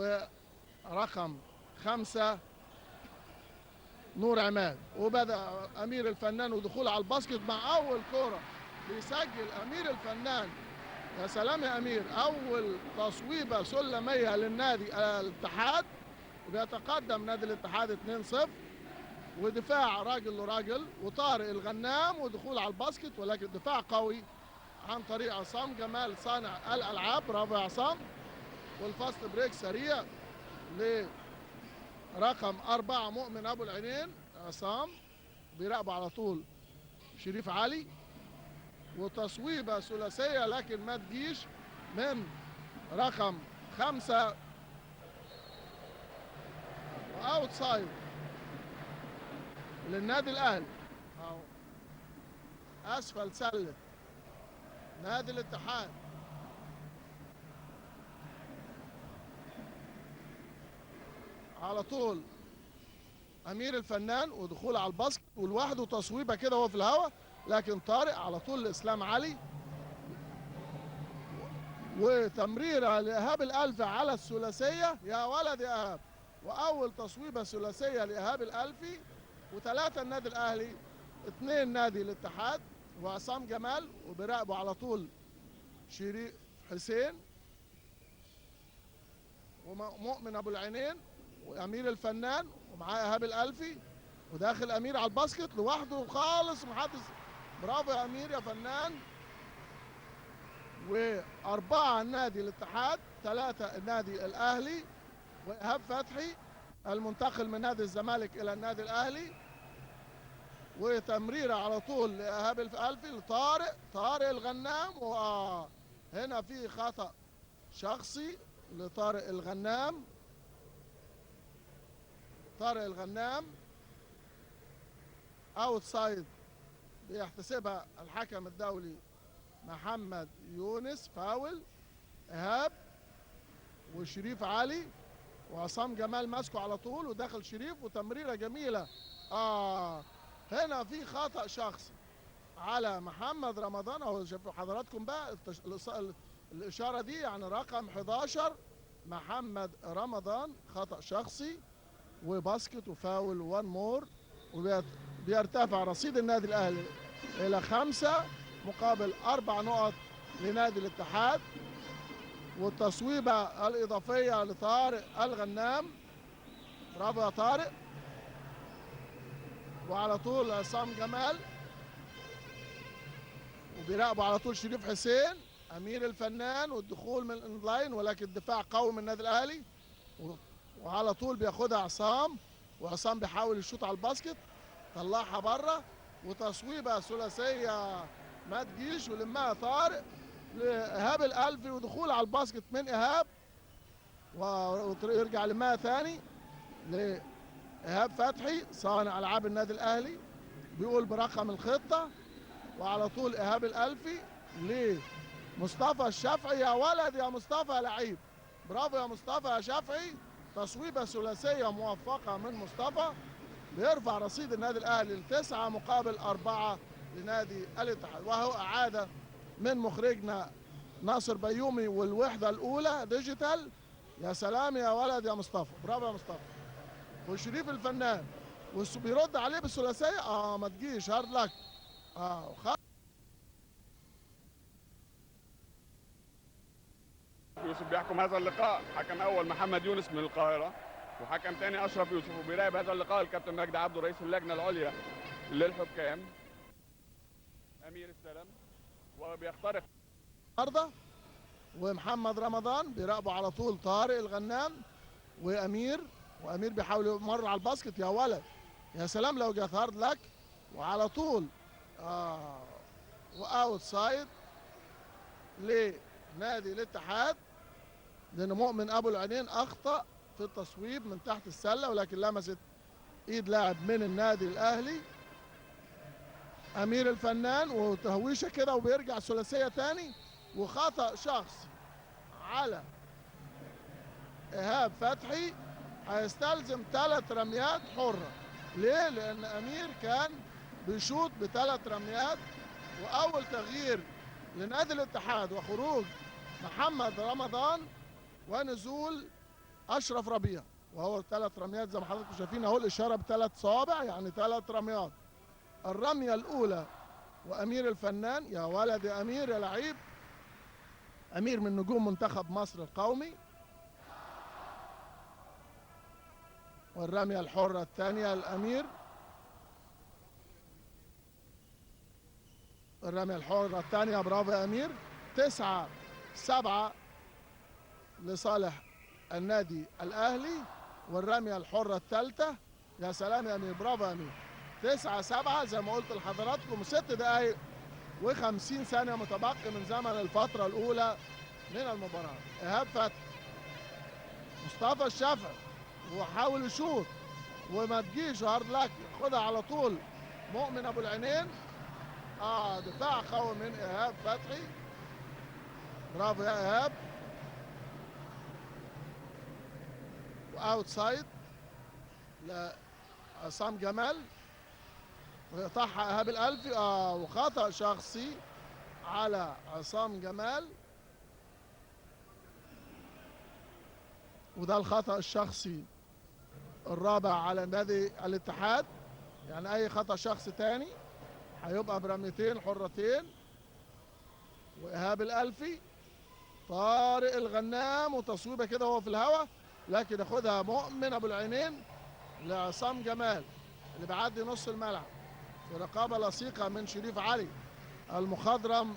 ورقم 5 نور عماد. وبدأ أمير الفنان ودخول على الباسكت مع أول كورة بيسجل أمير الفنان. يا سلام يا أمير، أول تصويبة سلمية للنادي الاتحاد، وبيتقدم نادي الاتحاد 2-0. ودفاع راجل لراجل، وطارق الغنام ودخول على الباسكت، ولكن دفاع قوي عن طريق عصام جمال صانع الألعاب. برافو يا عصام. والفاست بريك سريع لرقم 4 مؤمن أبو العينين. عصام بيراقبه على طول شريف علي، وتصويبة ثلاثية لكن ما تجيش من رقم 5. واوت سايد للنادي الاهلي، أو اسفل سله نادي الاتحاد. على طول امير الفنان ودخول على الباسكت ولوحده تصويبه كده وهو في الهواء، لكن طارق على طول لاسلام علي، وتمريره لايهاب الالفي على الثلاثيه. يا ولد يا ايهاب، واول تصويبه ثلاثيه لايهاب الالفي. وثلاثه النادي الاهلي، 2 نادي الاتحاد. وعصام جمال وبيراقبه على طول شريف حسين ومؤمن ابو العينين وامير الفنان ومعاه ايهاب الالفي. وداخل امير على الباسكت لوحده خالص، محدش. برافو يا امير يا فنان. و4 النادي الاتحاد، 3 النادي الاهلي. وايهاب فتحي المنتقل من نادي الزمالك الى النادي الاهلي. وتمريره على طول لايهاب الالفي لطارق الغنام. هنا في خطأ شخصي لطارق الغنام. طارق الغنام اوت سايد بيحتسبها الحكم الدولي محمد يونس. فاول ايهاب وشريف علي وعصام جمال ماسكه على طول، وداخل شريف وتمريره جميله. هنا في خطأ شخصي على محمد رمضان. اهو شوفوا حضراتكم بقى الاشاره دي، يعني رقم 11 محمد رمضان، خطأ شخصي وباسكت وفاول 1 مور. وبيرتفع رصيد النادي الاهلي الى 5 مقابل 4 نقط لنادي الاتحاد. والتصويبه الاضافيه لطارق الغنام. برافو يا طارق. وعلى طول عصام جمال، وبيراقبوا على طول شريف حسين امير الفنان، والدخول من الاونلاين، ولكن الدفاع قوي من النادي الاهلي. وعلى طول بياخدها عصام، وعصام بيحاول يشوط على الباسكت، طلعها بره. وتصويبه ثلاثيه ما تجيش، ولمها طارق لايهاب الالفي، ودخول على الباسكت من ايهاب، ويرجع لمها ثاني لايهاب فتحي صانع العاب النادي الاهلي، بيقول برقم الخطه. وعلى طول ايهاب الالفي لمصطفى الشافعي. يا ولد يا مصطفى يا لعيب، برافو يا مصطفى يا شافعي. تصويبه ثلاثيه موفقه من مصطفى، بيرفع رصيد النادي الاهلي ل9 مقابل 4 لنادي الاتحاد. وهو اعاده من مخرجنا ناصر بيومي والوحده الاولى ديجيتال. يا سلام يا ولد يا مصطفى، برافو يا مصطفى. وشريف الفنان بيرد عليه بالثلاثيه. ما تجيش، هارد لك. يوسف بيحكم هذا اللقاء، حكم اول محمد يونس من القاهره، وحكم ثاني اشرف يوسف. وبيراقب هذا اللقاء الكابتن مجدي عبده رئيس اللجنه العليا للحكام امير السلام. وبيخترق النهارده. ومحمد رمضان بيراقبوا على طول طارق الغنام وامير بيحاول يمر على الباسكت. يا ولد يا سلام لو جت هارد لك. وعلى طول واوت سايد لنادي الاتحاد، لان مؤمن ابو العينين اخطا في التصويب من تحت السله، ولكن لمست ايد لاعب من النادي الاهلي امير الفنان، وتهويشه كده وبيرجع ثلاثيه تاني. وخطا شخصي على ايهاب فتحي، هيستلزم 3 رميات حره. ليه؟ لان امير كان بيشوط ب3 رميات. واول تغيير لنادي الاتحاد وخروج محمد رمضان ونزول اشرف ربيع، وهو 3 رميات زي ما حضراتكم شايفين اهو، الاشاره ب3 صوابع يعني 3 رميات. الرميه الاولى وامير الفنان، يا ولد يا امير يا لعيب، امير من نجوم منتخب مصر القومي. والرميه الحره الثانيه الامير، الرميه الحره الثانيه، برافو يا امير. 9-7 لصالح النادي الاهلي. والرميه الحره الثالثه، يا سلام يا امير، برافو يا امير. 9-7 زي ما قلت لحضراتكم، 6 دقائق و50 ثانيه متبقي من زمن الفتره الاولى من المباراه. ايهاب فتحي، مصطفى الشافعي، وحاول يشوط وما تجيش هارد لك، خدها على طول مؤمن ابو العينين. دفاع قوي من ايهاب فتحي، برافو يا ايهاب. واوت سايد لعصام جمال، ويقطعها ايهاب الالفي. وخطا شخصي على عصام جمال، وده الخطا الشخصي الرابع على نادي الاتحاد. يعني اي خطا شخصي تاني هيبقى برميتين حرتين. وايهاب الالفي، طارق الغنام، وتصويبه كده وهو في الهواء، لكن ياخدها مؤمن ابو العينين لعصام جمال اللي بيعدي نص الملعب في رقابه لصيقه من شريف علي المخضرم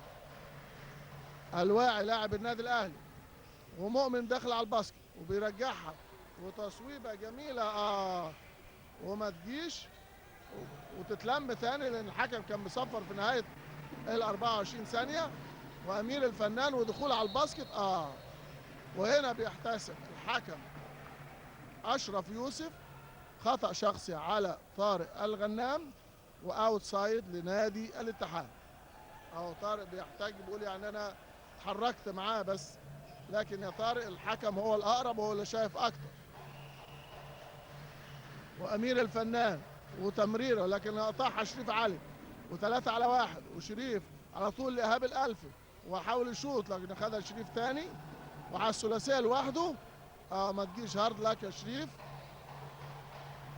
الواعي لاعب النادي الاهلي. ومؤمن داخل على الباسكت وبيرجعها، وتصويبه جميله وما تجيش وتتلم تاني، لان الحكم كان مصفر في نهايه ال 24 ثانيه. وامير الفنان ودخول على الباسكت وهنا بيحتسب الحكم اشرف يوسف خطا شخصي على طارق الغنام، واوت سايد لنادي الاتحاد. طارق بيحتاج بيقول يعني انا اتحركت معاه بس، لكن يا طارق الحكم هو الاقرب وهو اللي شايف اكتر. وامير الفنان وتمريره، لكن قطعها شريف علي، و3 على 1، وشريف على طول لايهاب الالفي وحاول يشوط، لكن خدها شريف تاني وعلى الثلاثيه لوحده. ما تجيش هارد لك يا شريف.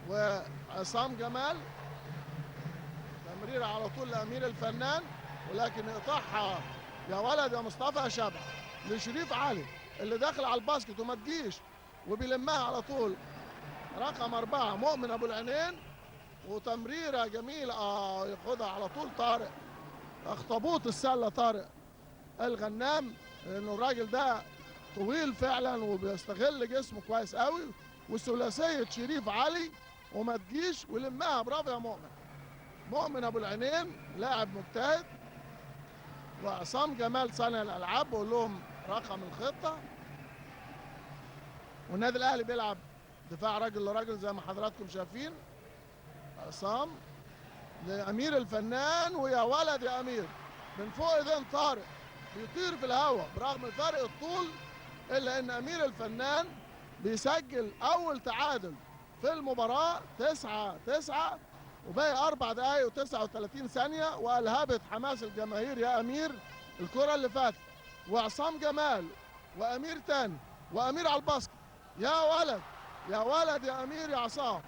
وعصام جمال تمريره على طول لامير الفنان، ولكن يقطعها يا ولد يا مصطفى يا شبع لشريف علي اللي داخل على الباسكت وما تجيش، وبيلمها على طول رقم 4 مؤمن ابو العينين. وتمريره جميله ياخدها على طول طارق، اخطبوط السله طارق الغنام، لانه الراجل ده طويل فعلا وبيستغل جسمه كويس قوي. وثلاثيه شريف علي وما تجيش ولمها، برافو يا مؤمن. مؤمن ابو العينين لاعب مجتهد. وعصام جمال صانع الالعاب بقول لهم رقم الخطه. والنادي الاهلي بيلعب دفاع راجل لراجل زي ما حضراتكم شايفين. عصام لامير الفنان، ويا ولد يا امير من فوق ايدين طارق بيطير في الهواء برغم فرق الطول، الا ان امير الفنان بيسجل اول تعادل في المباراه 9-9 وباقي 4 دقائق و39 ثانيه. والهبت حماس الجماهير يا امير الكره اللي فاتت. وعصام جمال وامير تاني، وامير على الباسكت، يا ولد يا ولد يا امير يا عصام،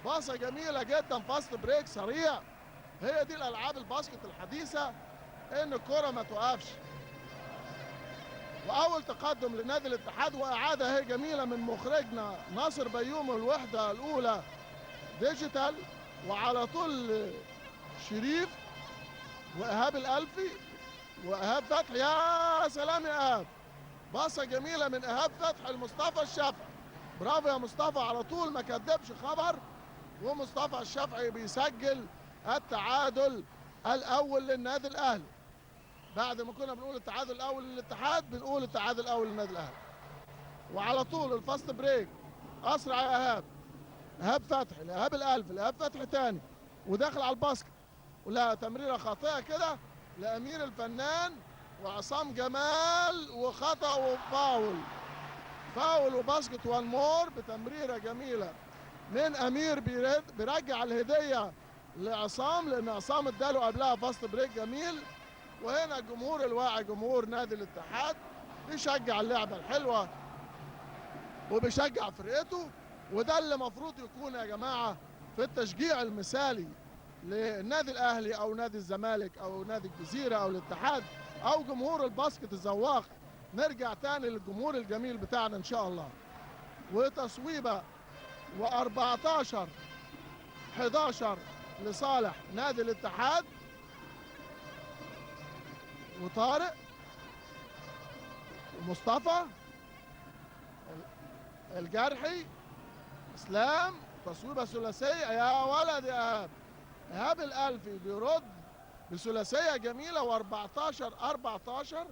باصه جميله جدا، فاست بريك سريع. هي دي الالعاب الباسكت الحديثه، ان الكره ما توقفش. واول تقدم لنادي الاتحاد، واعاده هي جميله من مخرجنا ناصر بيوم، الوحده الاولى ديجيتال، وعلى طول شريف وايهاب الالفي وايهاب فتحي. يا سلام يا ايهاب، باصه جميله من ايهاب فتحي لمصطفى الشافعي، برافو يا مصطفى، على طول ما كدبش خبر. ومصطفى الشافعي بيسجل التعادل الاول للنادي الاهلي. بعد ما كنا بنقول التعادل الاول للاتحاد، بنقول التعادل الاول للنادي الاهلي. وعلى طول الفاست بريك اسرع يا ايهاب، ايهاب فتحي لايهاب الالفي، لايهاب فتحي تاني وداخل على الباسكت، ولا تمريره خاطئه كده لامير الفنان وعصام جمال، وخطا وفاول، فاول وباسكت وان مور بتمريره جميله من امير بيرجع الهديه لعصام، لان عصام اداله قبلها فاست بريك جميل. وهنا الجمهور الواعي جمهور نادي الاتحاد بيشجع اللعبه الحلوه وبيشجع فرقته، وده اللي المفروض يكون يا جماعه في التشجيع المثالي للنادي الاهلي او نادي الزمالك او نادي الجزيره او الاتحاد او جمهور الباسكت الزواق. نرجع تاني للجمهور الجميل بتاعنا ان شاء الله. وتصويبه و14 11 لصالح نادي الاتحاد. وطارق ومصطفى الجرحي اسلام، تصويبه ثلاثيه يا ولد يا ايهاب. ايهاب الالفي بيرد بثلاثيه جميله و14 14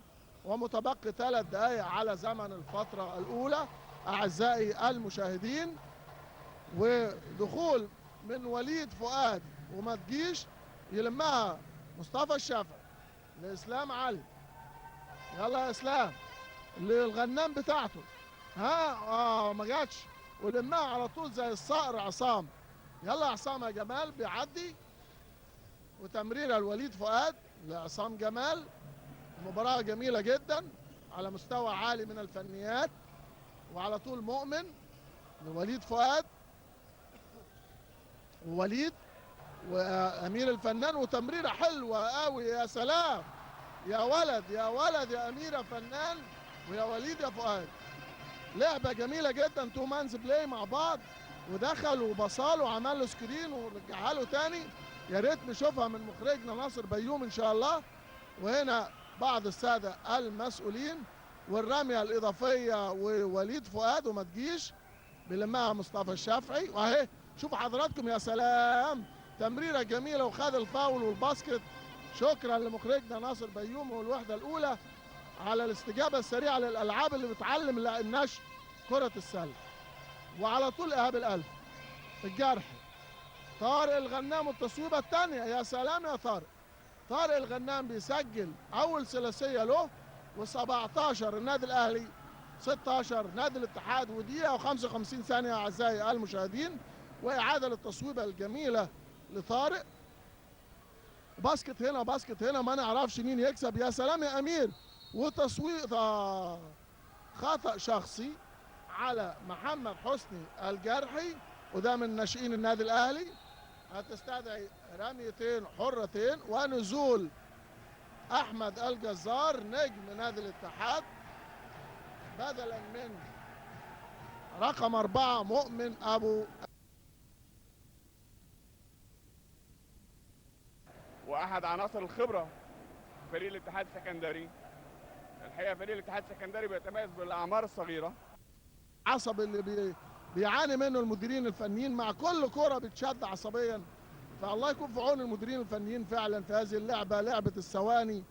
ومتبقي 3 دقائق على زمن الفتره الاولى اعزائي المشاهدين. ودخول من وليد فؤاد وما تجيش يلمها مصطفى الشافعي لاسلام علي. يلا يا اسلام للغنام بتاعته، ها ما جاتش، ولمها على طول زي الصقر عصام. يلا يا عصام يا جمال بيعدي، وتمريره لوليد فؤاد لعصام جمال. مباراه جميله جدا على مستوى عالي من الفنيات. وعلى طول مؤمن لوليد فؤاد ووليد وامير الفنان، وتمريره حلوه قوي. يا سلام يا ولد يا ولد يا امير فنان ويا وليد يا فؤاد. لعبه جميله جدا، تو مانز بلاي مع بعض، ودخل وبصاله وعمل له سكرين ورجعها له تاني. يا ريت نشوفها من مخرجنا ناصر بيوم ان شاء الله. وهنا بعض الساده المسؤولين. والرميه الاضافيه ووليد فؤاد وما تجيش بيلمها مصطفى الشافعي. واهي شوفوا حضراتكم يا سلام، تمريره جميله وخد الفاول والباسكت. شكرا لمخرجنا ناصر بيوم والوحده الاولى على الاستجابه السريعه للالعاب اللي بتعلم النشء كره السله. وعلى طول ايهاب الالفي الجرحي. طارق الغنام والتصويبه الثانيه. يا سلام يا طارق. طارق الغنام بيسجل اول ثلاثيه له، و17 النادي الاهلي 16 نادي الاتحاد، ودقيقه و55 ثانيه اعزائي المشاهدين. واعاده للتصويبه الجميله لطارق. باسكت هنا باسكت هنا، ما نعرفش مين يكسب. يا سلام يا امير. وتصويب خطا شخصي على محمد حسني الجرحي، وده من ناشئين النادي الاهلي. هتستدعي رميتين حرتين ونزول احمد الجزار نجم نادي الاتحاد بدلا من رقم 4 مؤمن ابو. واحد عناصر الخبره فريق الاتحاد السكندري. الحقيقه فريق الاتحاد السكندري بيتميز بالاعمار الصغيره. عصب اللي بيعاني منه المديرين الفنيين مع كل كرة بتشد عصبيا. فالله يكون في عون المديرين الفنيين فعلا في هذه اللعبة، لعبة الثواني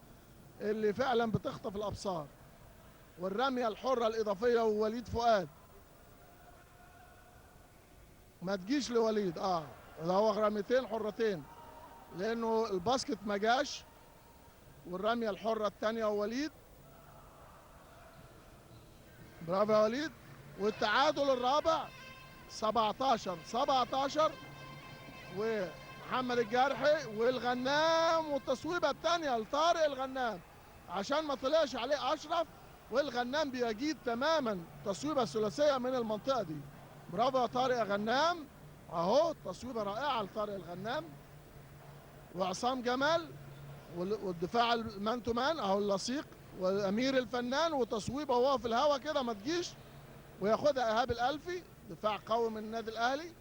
اللي فعلا بتخطف الابصار. والرمية الحرة الاضافية ووليد فؤاد ما تجيش لوليد. ده هو رميتين حرتين لانه الباسكت ما جاش. والرمية الحرة الثانية ووليد. برافو يا وليد. والتعادل الرابع 17 ومحمد الجرحي والغنام. والتصويبه الثانيه لطارق الغنام عشان ما طلعش عليه اشرف، والغنام بيجيد تماما تصويبه ثلاثيه من المنطقه دي. برافو يا طارق يا غنام. اهو تصويبه رائعه لطارق الغنام. وعصام جمال والدفاع المان تو مان اهو اللصيق والامير الفنان، وتصويبه وهو في الهواء كده ما تجيش، وياخدها ايهاب الالفي. دفاع قوي من النادي الاهلي.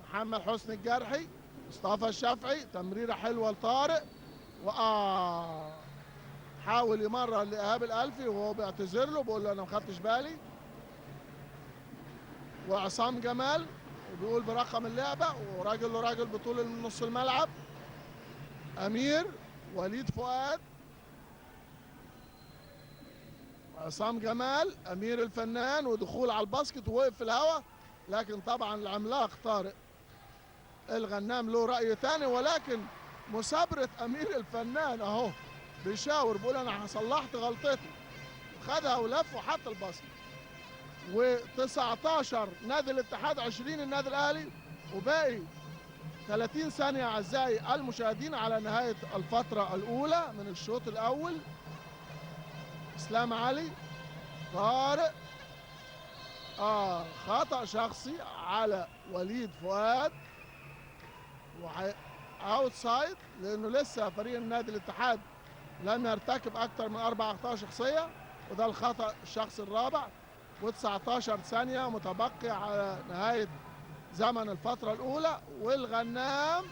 محمد حسني الجرحي مصطفى الشافعي، تمريره حلوه لطارق. حاول يمرر لايهاب الالفي وهو بيعتذر له بيقول له انا ما خدتش بالي. وعصام جمال وبيقول برقم اللعبه، وراجل لراجل بطول نص الملعب. امير وليد فؤاد عصام جمال امير الفنان، ودخول على الباسكت ووقف في الهواء. لكن طبعا العملاق طارق الغنام له راي ثاني، ولكن مثابره امير الفنان اهو بيشاور بيقول انا صلحت غلطتي. خدها ولف وحط الباسكت. و19 نادي الاتحاد 20 النادي الاهلي، وباقي 30 ثانيه اعزائي المشاهدين على نهايه الفتره الاولى من الشوط الاول. اسلام علي طارق خطأ شخصي على وليد فؤاد، اوتسايد، لانه لسه فريق النادي الاتحاد لم يرتكب اكثر من 4 اخطاء شخصيه، وده الخطأ الشخصي الرابع. و19 ثانيه متبقي على نهايه زمن الفتره الاولى، والغنام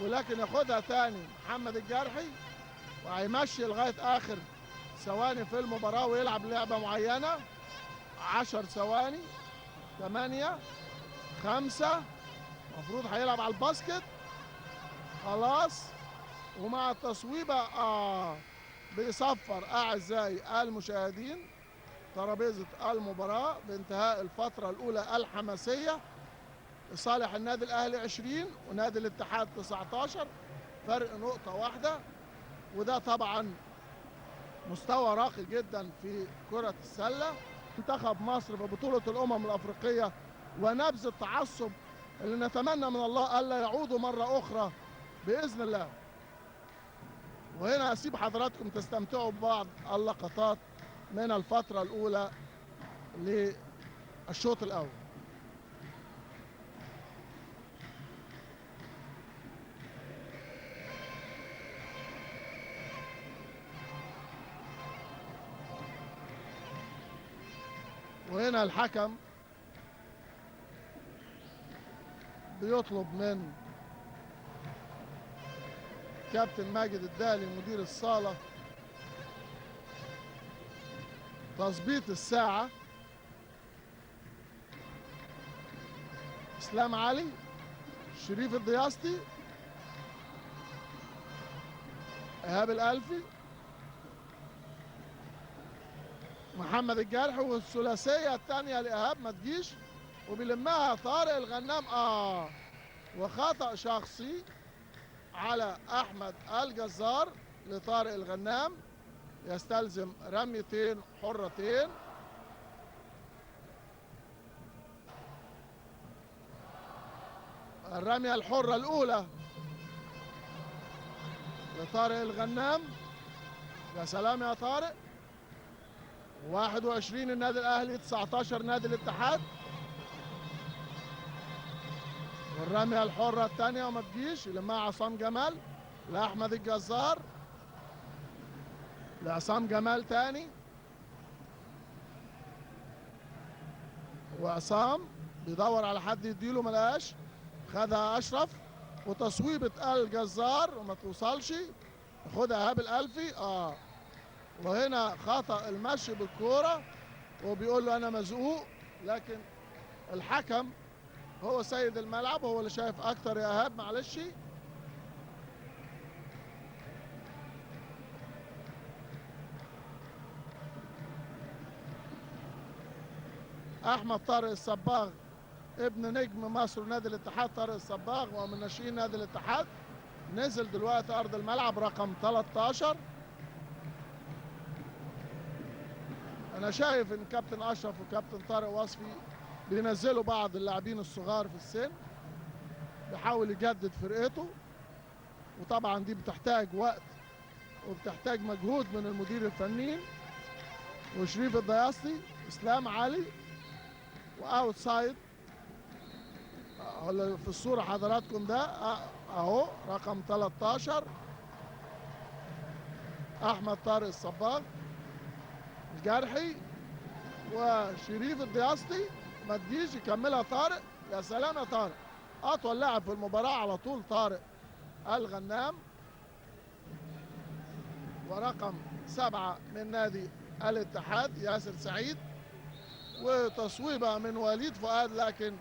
ولكن ياخدها تاني محمد الجرحي، وهيمشي لغايه اخر ثواني في المباراه ويلعب لعبه معينه. 10 ثواني، 8، 5، المفروض هيلعب على الباسكت خلاص. ومع التصويبه بيصفر اعزائي المشاهدين ترابيزه المباراه بانتهاء الفتره الاولى الحماسيه لصالح النادي الاهلي 20 ونادي الاتحاد 19، فرق نقطه واحده. وده طبعا مستوى راقي جدا في كره السله. منتخب مصر في بطوله الامم الافريقيه ونبذ التعصب اللي نتمنى من الله الا يعودوا مره اخرى باذن الله. وهنا اسيب حضراتكم تستمتعوا ببعض اللقطات من الفتره الاولى للشوط الاول. وهنا الحكم بيطلب من كابتن ماجد الدالي مدير الصالة تظبيط الساعة. اسلام علي، شريف الضياستي، ايهاب الالفي، محمد الجرحي، والثلاثية الثانية لإيهاب ما تجيش وبيلمها طارق الغنام. وخطأ شخصي على أحمد الجزار لطارق الغنام، يستلزم رميتين حرتين. الرمية الحرة الأولى لطارق الغنام. يا سلام يا طارق. 21 النادي الأهلي، 19 نادي الاتحاد. والرمية الحرة الثانية وما تجيش، يلمها عصام جمال لأحمد الجزار، لعصام جمال تاني، وعصام بيدور على حد يديله ما لقاش، خدها أشرف، وتصويبة الجزار وما توصلش، ياخدها إيهاب الألفي. وهنا خطأ المشي بالكورة وبيقول له أنا مزقوق، لكن الحكم هو سيد الملعب، هو اللي شايف أكتر يا إيهاب معلش. أحمد طارق الصباغ ابن نجم مصر نادي الاتحاد طارق الصباغ ومن ناشئين نادي الاتحاد، نزل دلوقتي أرض الملعب رقم 13. أنا شايف إن كابتن أشرف وكابتن طارق وصفي بينزلوا بعض اللاعبين الصغار في السن، بيحاول يجدد فرقته، وطبعا دي بتحتاج وقت وبتحتاج مجهود من المدير الفني. وشريف الضياستي، اسلام علي، واوتسايد في الصوره حضراتكم ده اهو رقم 13 احمد طارق الصباغ الجرحي وشريف الضياستي. ما تجيش يكملها طارق. يا سلام يا طارق، اطول لاعب في المباراه على طول طارق الغنام. ورقم 7 من نادي الاتحاد ياسر سعيد، وتصويبه من وليد فؤاد لكن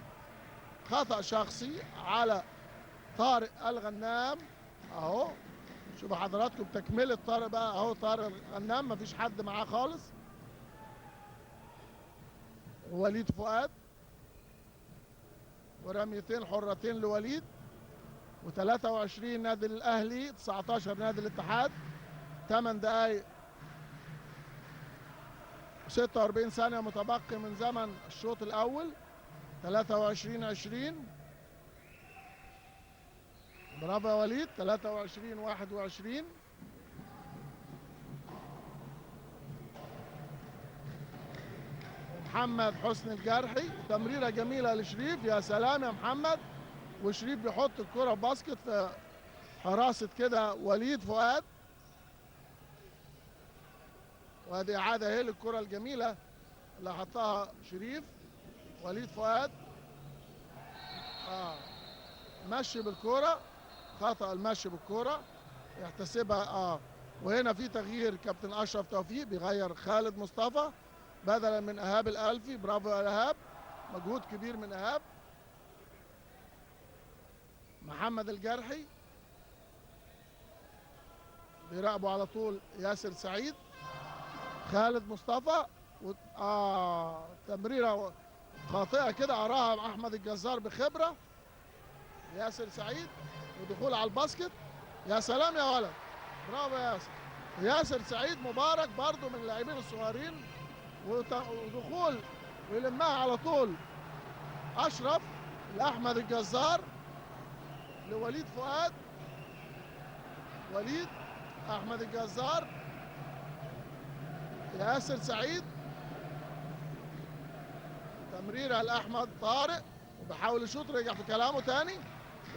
خطأ شخصي على طارق الغنام. اهو شوفوا حضراتكم تكملة طارق بقى، اهو طارق الغنام مفيش حد معاه خالص، ووليد فؤاد، ورميتين حرتين لوليد. و23 نادي الاهلي، 19 نادي الاتحاد. 8 دقايق 46 ثانية متبقي من زمن الشوط الأول. 23-20. برافو يا وليد. 23-21. محمد حسني الجرحي، تمريرة جميلة لشريف، يا سلام يا محمد. وشريف بيحط الكرة باسكت في حراسة كده وليد فؤاد. وادي إعادة اهي للكرة الجميلة اللي حطها شريف. وليد فؤاد مشي بالكرة، خطأ المشي بالكرة يحتسبها. وهنا في تغيير، كابتن أشرف توفيق بيغير خالد مصطفى بدلا من إيهاب الألفي. برافو يا إيهاب، مجهود كبير من إيهاب. محمد الجرحي بيراقبوا على طول ياسر سعيد. خالد مصطفى تمريرة خاطئة كده أراها أحمد الجزار بخبرة. ياسر سعيد ودخول على الباسكت، يا سلام يا ولد، برافو يا ياسر. ياسر سعيد مبارك برضو من اللاعبين الصغيرين، ودخول ويلمها على طول أشرف لأحمد الجزار لوليد فؤاد. وليد، أحمد الجزار، ياسر سعيد، تمريرة لأحمد طارق وبيحاول يشوط، رجع في كلامه تاني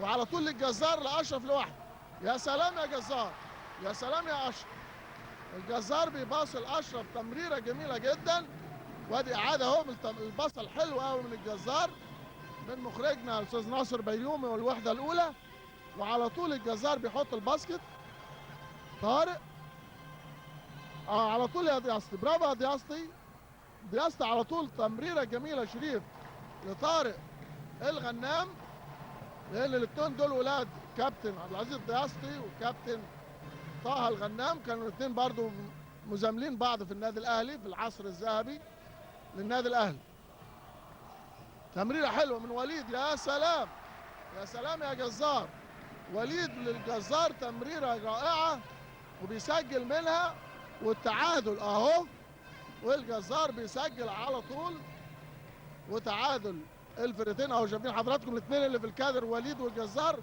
وعلى طول للجزار لأشرف لوحده. يا سلام يا جزار، يا سلام يا أشرف. الجزار بيباص لأشرف، تمريرة جميلة جدا. وادي إعادة اهو من الباصة الحلوة قوي من الجزار من مخرجنا الأستاذ ناصر بيومي والوحدة الأولى. وعلى طول الجزار بيحط الباسكت. طارق على طول يا دياسطي، برافو يا دياسطي. دياسطي على طول، تمريرة جميلة شريف لطارق الغنام، لأن الاثنين دول ولاد كابتن عبد العزيز دياسطي وكابتن طه الغنام، كانوا الاثنين برضو مزاملين بعض في النادي الأهلي في العصر الذهبي للنادي الأهلي. تمريرة حلوة من وليد، يا سلام يا سلام يا جزار. وليد للجزار، تمريرة رائعة وبيسجل منها، والتعادل اهو، والجزار بيسجل على طول، وتعادل الفرقتين اهو. شايفين حضراتكم الاثنين اللي في الكادر، وليد والجزار،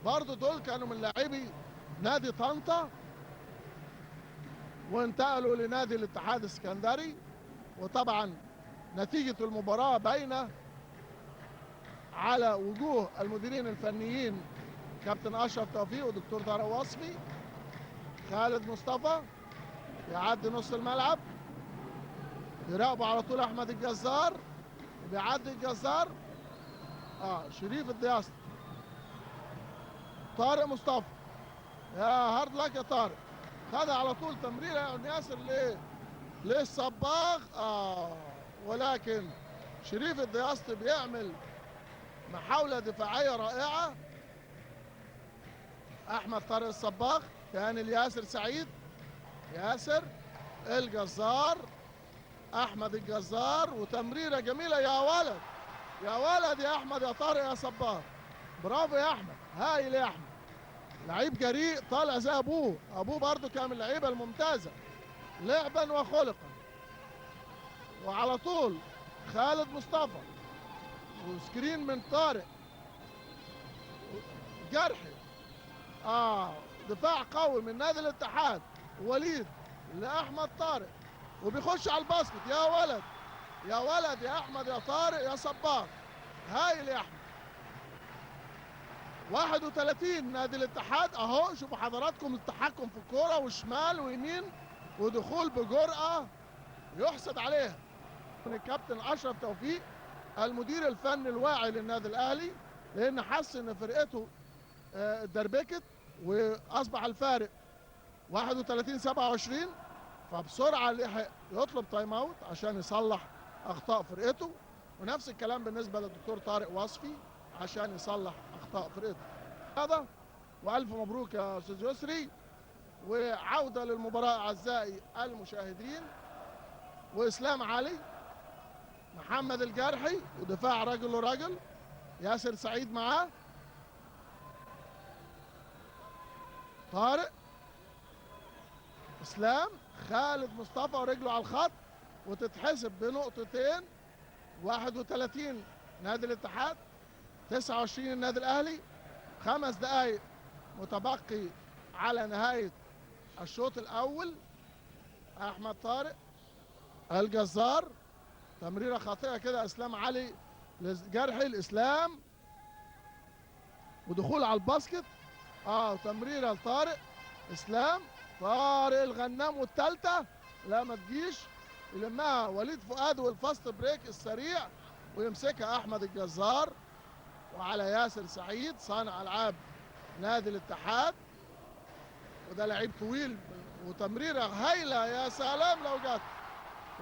برضو دول كانوا من لاعبي نادي طنطا وانتقلوا لنادي الاتحاد السكندري. وطبعا نتيجة المباراة باينة على وجوه المديرين الفنيين كابتن أشرف توفيق ودكتور طارق وصفي. خالد مصطفى يعدي نص الملعب، يراقبوا على طول أحمد الجزار، بيعدي الجزار شريف الدياسطي. طارق مصطفى، يا هارد لك يا طارق، خدها على طول تمريره ياسر للصباغ ولكن شريف الدياسطي بيعمل محاولة دفاعية رائعة. أحمد طارق الصباغ تاني لياسر سعيد، ياسر الجزار، أحمد الجزار، وتمريرة جميلة، يا ولد يا ولد يا أحمد يا طارق يا صباغ، برافو يا أحمد، هايل يا أحمد، لعيب جريء طالع زي أبوه برضه كان من اللعيبة الممتازة لعبا وخلقا. وعلى طول خالد مصطفى وسكرين من طارق جرحي، دفاع قوي من نادي الاتحاد. وليد لأحمد طارق وبيخش على الباسكت، يا ولد يا ولد يا أحمد يا طارق يا صباغ، هايل يا أحمد. 31 نادي الاتحاد اهو، شوفوا حضراتكم التحكم في الكوره وشمال ويمين ودخول بجرأة يحسد عليها من الكابتن أشرف توفيق المدير الفني الواعي للنادي الأهلي، لأن حس إن فرقته اتدربكت وأصبح الفارق 31-27، فبسرعة لحق يطلب تايم اوت عشان يصلح أخطاء فرقته. ونفس الكلام بالنسبة للدكتور طارق وصفي عشان يصلح أخطاء فرقته. هذا وألف مبروك يا أستاذ يسري، وعودة للمباراة أعزائي المشاهدين. وإسلام علي، محمد الجرحي، ودفاع رجل ورجل، ياسر سعيد معاه، طارق، إسلام، خالد مصطفى ورجله على الخط، وتتحسب بنقطتين. 31 نادي الاتحاد، 29 النادي الأهلي. 5 دقايق متبقي على نهاية الشوط الأول. أحمد طارق الجزار تمريره خاطئه كده اسلام علي لجرحي الاسلام، ودخول على الباسكت. تمريره لطارق اسلام، طارق الغنام والثالثه لا ما تجيش، يلمها وليد فؤاد والفاست بريك السريع ويمسكها احمد الجزار. وعلى ياسر سعيد صانع العاب نادي الاتحاد، وده لعيب طويل وتمريره هايله. يا سلام لو جت،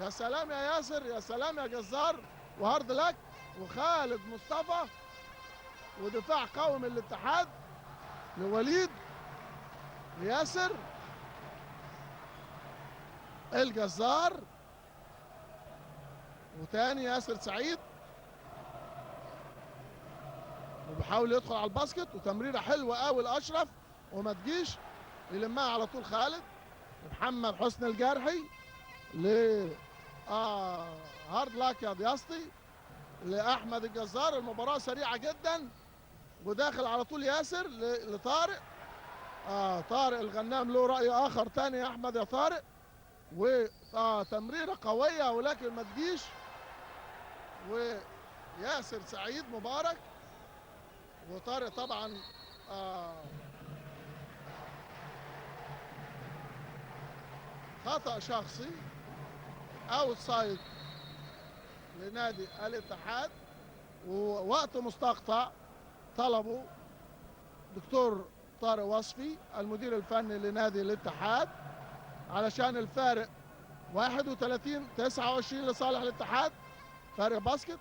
يا سلام يا ياسر، يا سلام يا جزار، وهارد لك. وخالد مصطفى، ودفاع قوي من الاتحاد لوليد لياسر الجزار، وتاني ياسر سعيد وبيحاول يدخل على الباسكت، وتمريره حلوه قوي لاشرف وما تجيش، يلمها على طول خالد. محمد حسني الجرحي ل هارد لاك يا ضياستي لاحمد الجزار. المباراه سريعه جدا، وداخل على طول ياسر لطارق. طارق الغنام له راي اخر تاني يا احمد يا طارق، تمريره قويه ولكن ما تجيش. وياسر سعيد مبارك وطارق طبعا خطأ شخصي اوت سايد لنادي الاتحاد، ووقت مستقطع طلبه دكتور طارق وصفي المدير الفني لنادي الاتحاد علشان الفارق 31-29 لصالح الاتحاد، فارق باسكت.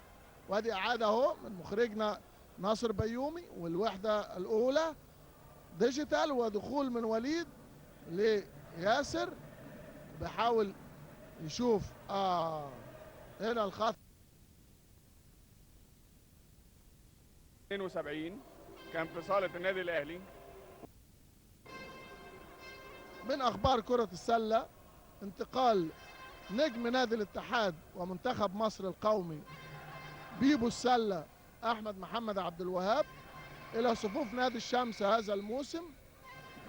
وادي اعاده اهو من مخرجنا ناصر بيومي، والوحده الاولى ديجيتال، ودخول من وليد لياسر بيحاول يشوف هنا الخط 72 كان في صاله النادي الاهلي. من اخبار كره السله، انتقال نجم نادي الاتحاد ومنتخب مصر القومي بيبو السله احمد محمد عبد الوهاب الى صفوف نادي الشمس هذا الموسم،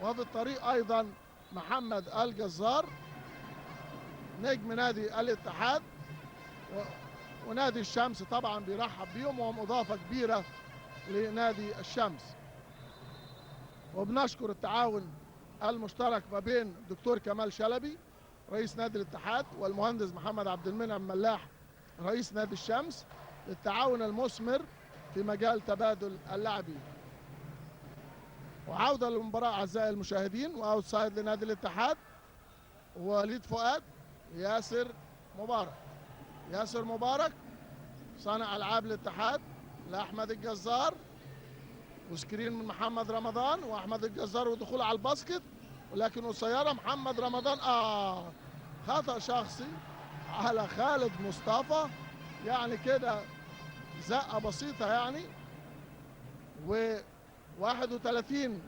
وفي الطريق ايضا محمد الجزار نجم نادي الاتحاد، ونادي الشمس طبعا بيرحب بيهم وهم اضافه كبيره لنادي الشمس. وبنشكر التعاون المشترك ما بين الدكتور كمال شلبي رئيس نادي الاتحاد والمهندس محمد عبد المنعم ملاح رئيس نادي الشمس للتعاون المثمر في مجال تبادل اللاعبين. وعوده للمباراه اعزائي المشاهدين، واوتسايد لنادي الاتحاد وليد فؤاد ياسر مبارك. ياسر مبارك صانع العاب الاتحاد لاحمد الجزار، وسكرين من محمد رمضان واحمد الجزار ودخول على الباسكت، ولكن قصيره محمد رمضان خطأ شخصي على خالد مصطفى، يعني كده زقه بسيطه يعني. و 31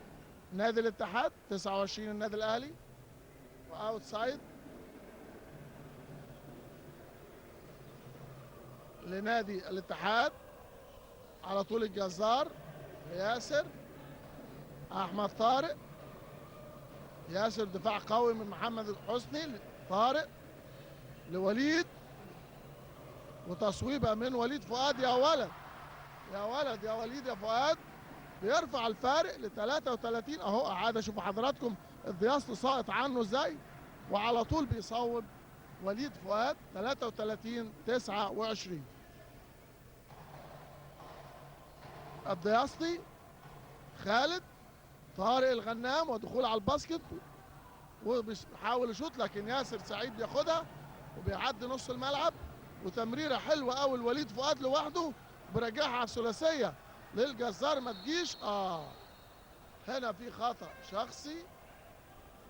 نادي الاتحاد 29 النادي الاهلي، واوتسايد لنادي الاتحاد على طول الجزار ياسر احمد طارق. ياسر دفاع قوي من محمد الحسني، طارق لوليد، وتصويبه من وليد فؤاد. يا ولد يا ولد يا وليد يا فؤاد، بيرفع الفارق ل 33 اهو. اعاده شوفوا حضراتكم الضياست ساقط عنه ازاي، وعلى طول بيصوب وليد فؤاد 33-29. الضياستي خالد طارق الغنام ودخول على الباسكت وبيحاول يشوط، لكن ياسر سعيد بياخدها وبيعدي نص الملعب، وتمريره حلوه قوي لوليد فؤاد لوحده برجعها على الثلاثيه للجزار ما تجيش. هنا في خطأ شخصي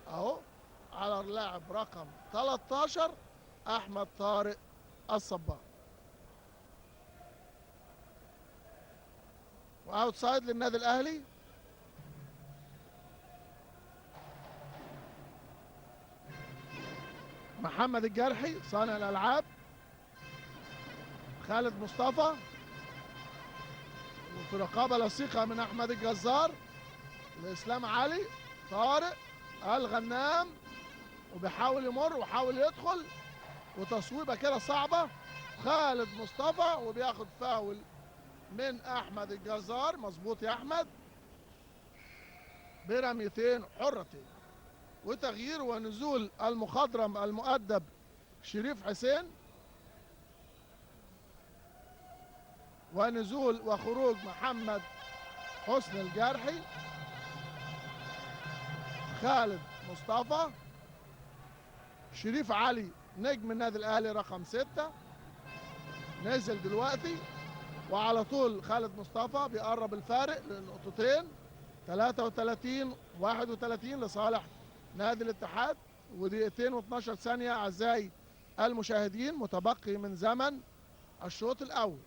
اهو على اللاعب رقم 13 احمد طارق الصباغ، واوتسايد للنادي الاهلي. محمد الجرحي صانع الالعاب، خالد مصطفى، وفي رقابه لصيقه من احمد الجزار لاسلام علي. طارق الغنام وبيحاول يمر وحاول يدخل، وتصويبه كده صعبه خالد مصطفى وبياخد فاول من احمد الجزار. مظبوط يا احمد. برميتين حرتين. وتغيير ونزول المخضرم المؤدب شريف حسين، ونزول وخروج محمد حسن الجرحي. خالد مصطفى، شريف علي نجم النادي الاهلي رقم 6 نزل دلوقتي، وعلى طول خالد مصطفى بيقرب الفارق لنقطتين. 33-31 لصالح نادي الاتحاد. ودقيقتين و12 ثانية أعزائي المشاهدين متبقي من زمن الشوط الأول.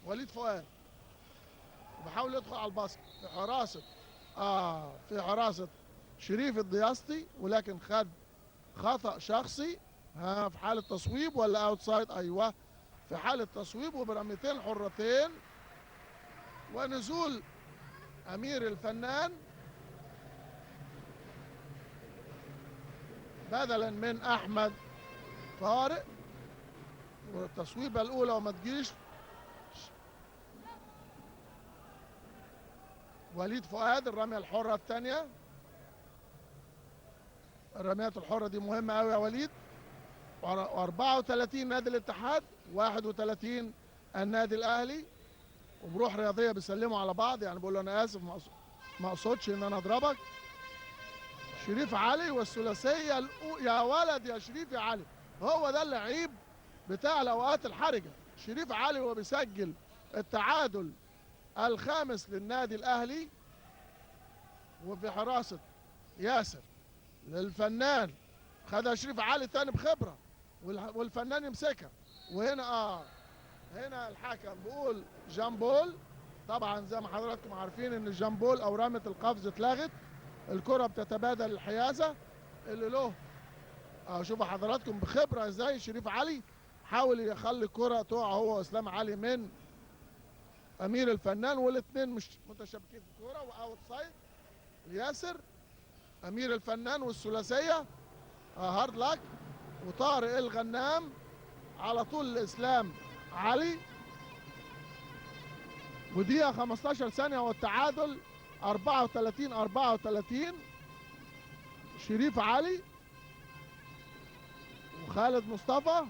وليد فؤاد بيحاول يدخل على الباسكت في حراسة شريف الضياستي، ولكن خد خطأ شخصي. في حالة تصويب ولا اوتسايد؟ ايوه في حالة تصويب، وبرميتين حرتين. ونزول امير الفنان بدلا من احمد طارق، والتصويبة الاولى وما تجيش. وليد فؤاد الرمية الحرة الثانية. الرميات الحرة دي مهمة قوي يا وليد. 34 نادي الاتحاد، 31 النادي الاهلي. وبروح رياضية بيسلموا على بعض، يعني بقول له انا اسف ما اقصدش ان انا اضربك. شريف علي والثلاثية يا ولد يا شريف يا علي، هو ده اللعيب بتاع الاوقات الحرجة. شريف علي هو بيسجل التعادل الخامس للنادي الاهلي، وفي حراسة ياسر للفنان. خدها شريف علي تاني بخبرة، والفنان يمسكها. وهنا هنا الحكم بيقول جامبول. طبعا زي ما حضراتكم عارفين ان الجامبول او رمية القفز اتلغت. الكرة بتتبادل الحيازة اللي له. شوفوا حضراتكم بخبرة ازاي شريف علي حاول يخلي الكرة تقع هو واسلام علي من امير الفنان، والاثنين مش متشابكين في الكرة. واوت سايد ياسر امير الفنان والثلاثيه. هارد لاك. وطارق الغنام على طول لاسلام علي. ودقيقه 15 ثانيه والتعادل 34-34. شريف علي وخالد مصطفى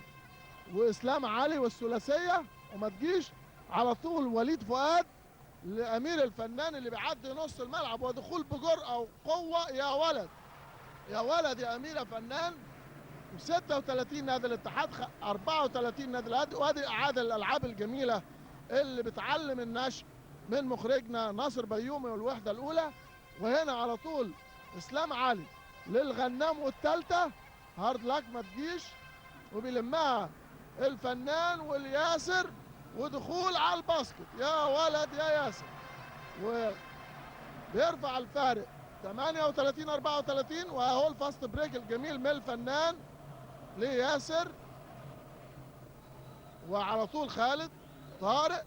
واسلام علي والثلاثيه وما تجيش. على طول وليد فؤاد لامير الفنان اللي بيعدي نص الملعب ودخول بجرأه وقوه. يا ولد يا ولد يا امير فنان. 36 نادي الاتحاد، 34 نادي الاهلي. وادي اعاده الالعاب الجميله اللي بتعلم النشء من مخرجنا ناصر بيومي والوحده الاولى. وهنا على طول اسلام علي للغنام والثالثه. هارد لاك ما تجيش، وبيلمها الفنان والياسر ودخول على الباسكت. يا ولد يا ياسر. وبيرفع الفارق 38-34. واهو الفاست بريك الجميل من الفنان لياسر. وعلى طول خالد طارق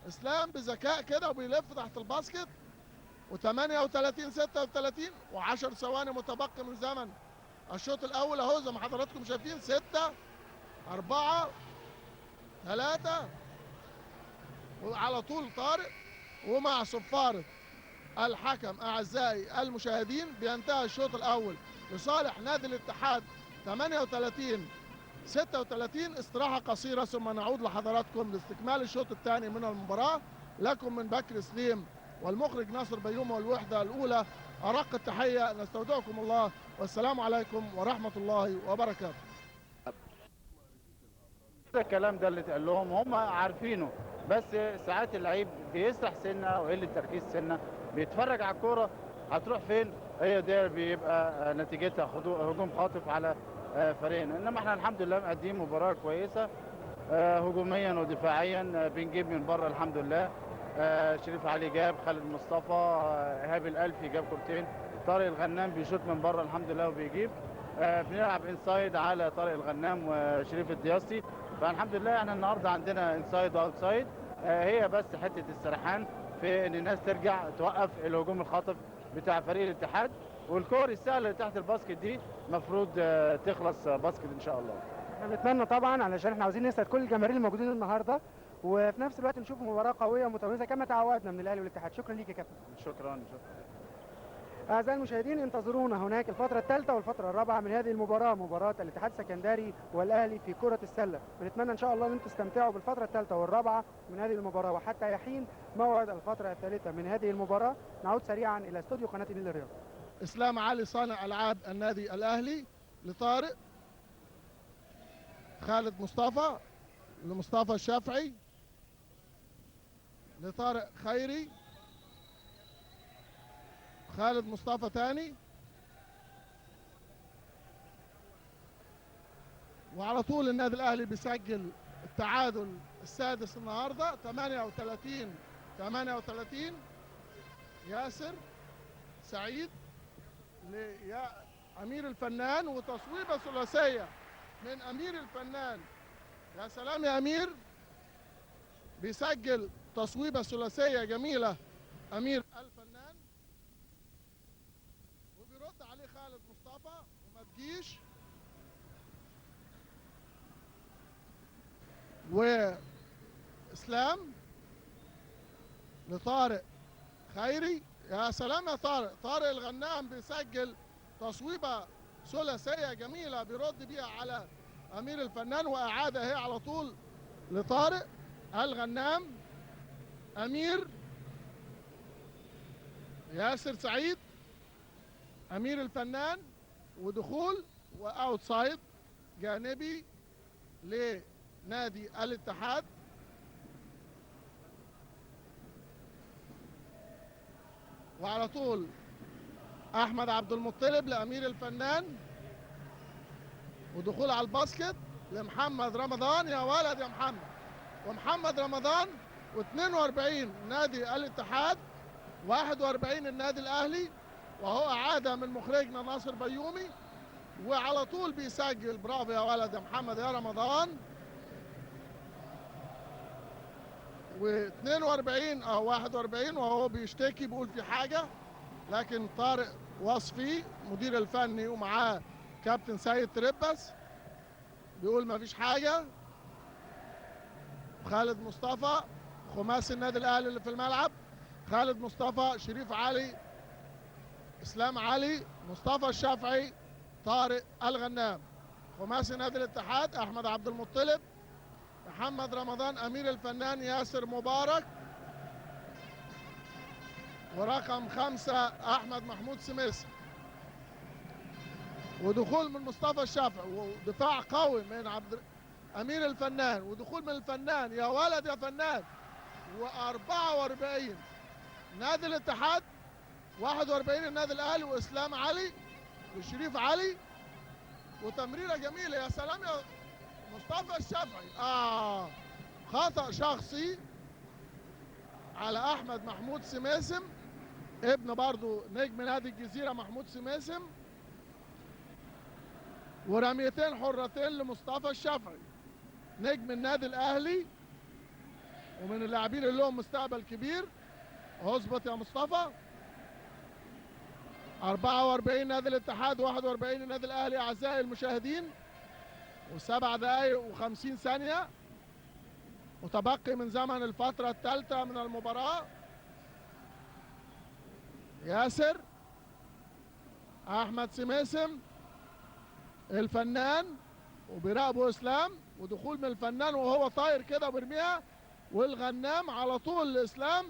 اسلام بذكاء كده وبيلف تحت الباسكت. و38-36 و10 ثواني متبقي من زمن الشوط الاول. اهو زي ما حضراتكم شايفين 6-4-3. وعلى طول طارق. ومع صفارة الحكم اعزائي المشاهدين بينتهي الشوط الاول لصالح نادي الاتحاد 38-36. استراحة قصيرة ثم نعود لحضراتكم لاستكمال الشوط الثاني من المباراة. لكم من بكر سليم والمخرج ناصر بيومي والوحدة الأولى أرق التحية. نستودعكم الله والسلام عليكم ورحمة الله وبركاته. الكلام ده اللي اتقال لهم هم عارفينه، بس ساعات اللعيب بيسرح سنه او قله تركيز سنه، بيتفرج على الكوره هتروح فين، هي ده بيبقى نتيجتها هجوم خاطف على فريقنا. انما احنا الحمد لله مقدمين مباراه كويسه هجوميا ودفاعيا، بنجيب من بره الحمد لله. شريف علي جاب، خالد مصطفى، ايهاب الالفي جاب كورتين، طارق الغنام بيشوط من بره الحمد لله وبيجيب. بنلعب انسايد على طارق الغنام وشريف الدياستي. فالحمد لله احنا النهارده عندنا انسايد واوتسايد. هي بس حته السرحان في ان الناس ترجع توقف الهجوم الخاطف بتاع فريق الاتحاد، والكور السهله اللي تحت الباسكت دي المفروض تخلص باسكت ان شاء الله. احنا بنتمنى طبعا علشان احنا عاوزين نسعد كل الجماهير الموجودين النهارده، وفي نفس الوقت نشوف مباراه قويه ومتميزه كما تعودنا من الاهلي والاتحاد. شكرا ليك يا كابتن. شكرا. اعزائي المشاهدين، انتظرونا هناك الفتره الثالثه والفتره الرابعه من هذه المباراه، مباراه الاتحاد السكندري والاهلي في كره السله. بنتمنى ان شاء الله ان انتم تستمتعوا بالفتره الثالثه والرابعه من هذه المباراه، وحتى يحين موعد الفتره الثالثه من هذه المباراه نعود سريعا الى استوديو قناه النيل الرياض. اسلام علي صانع العاب النادي الاهلي لطارق، خالد مصطفى لمصطفى الشافعي، لطارق خيري، خالد مصطفى تاني، وعلى طول النادي الاهلي بيسجل التعادل السادس النهارده 38 ياسر سعيد لأمير الفنان، وتصويبة ثلاثية من أمير الفنان. يا سلام يا أمير، بيسجل تصويبة ثلاثية جميلة أمير الفنان، وبيرد عليه خالد مصطفى وما تجيش، وإسلام لطارق خيري. يا سلام يا طارق، طارق الغنام بيسجل تصويبة ثلاثية جميلة بيرد بيها على أمير الفنان، وإعادة هي على طول لطارق الغنام. أمير، ياسر سعيد، أمير الفنان، ودخول وأوتسايد جانبي لنادي الاتحاد. وعلى طول احمد عبد المطلب لامير الفنان، ودخول على الباسكت لمحمد رمضان. يا ولد يا محمد، ومحمد رمضان. و42 نادي الاتحاد، 41 النادي الاهلي، وهو اعاده من مخرجنا ناصر بيومي، وعلى طول بيسجل. برافو يا ولد يا محمد يا رمضان. و42 او 41 وهو بيشتكي بيقول في حاجه، لكن طارق وصفي مدير الفني ومعاه كابتن سيد تربس بيقول ما فيش حاجه. خالد مصطفى خماسي النادي الاهلي اللي في الملعب، خالد مصطفى، شريف علي، اسلام علي، مصطفى الشافعي، طارق الغنام. خماسي نادي الاتحاد احمد عبد المطلب، محمد رمضان، امير الفنان، ياسر مبارك، ورقم 5 احمد محمود سميس. ودخول من مصطفى الشافعي، ودفاع قوي من امير الفنان، ودخول من الفنان. يا ولد يا فنان. و44 نادي الاتحاد، 41 النادي الاهلي، واسلام علي وشريف علي، وتمريره جميله. يا سلام يا مصطفى الشافعي. خطأ شخصي على احمد محمود سماسم، ابن برضو نجم نادي الجزيرة محمود سماسم، ورميتين حرتين لمصطفى الشافعي نجم النادي الاهلي ومن اللاعبين اللي لهم مستقبل كبير. اظبط يا مصطفى. 44 نادي الاتحاد، 41 النادي الاهلي. اعزائي المشاهدين، و7 دقائق و50 ثانية متبقي من زمن الفترة الثالثة من المباراة. ياسر، احمد سميسم، الفنان، وبيراقبه اسلام، ودخول من الفنان وهو طاير كده وبيرميها، والغنام على طول لاسلام،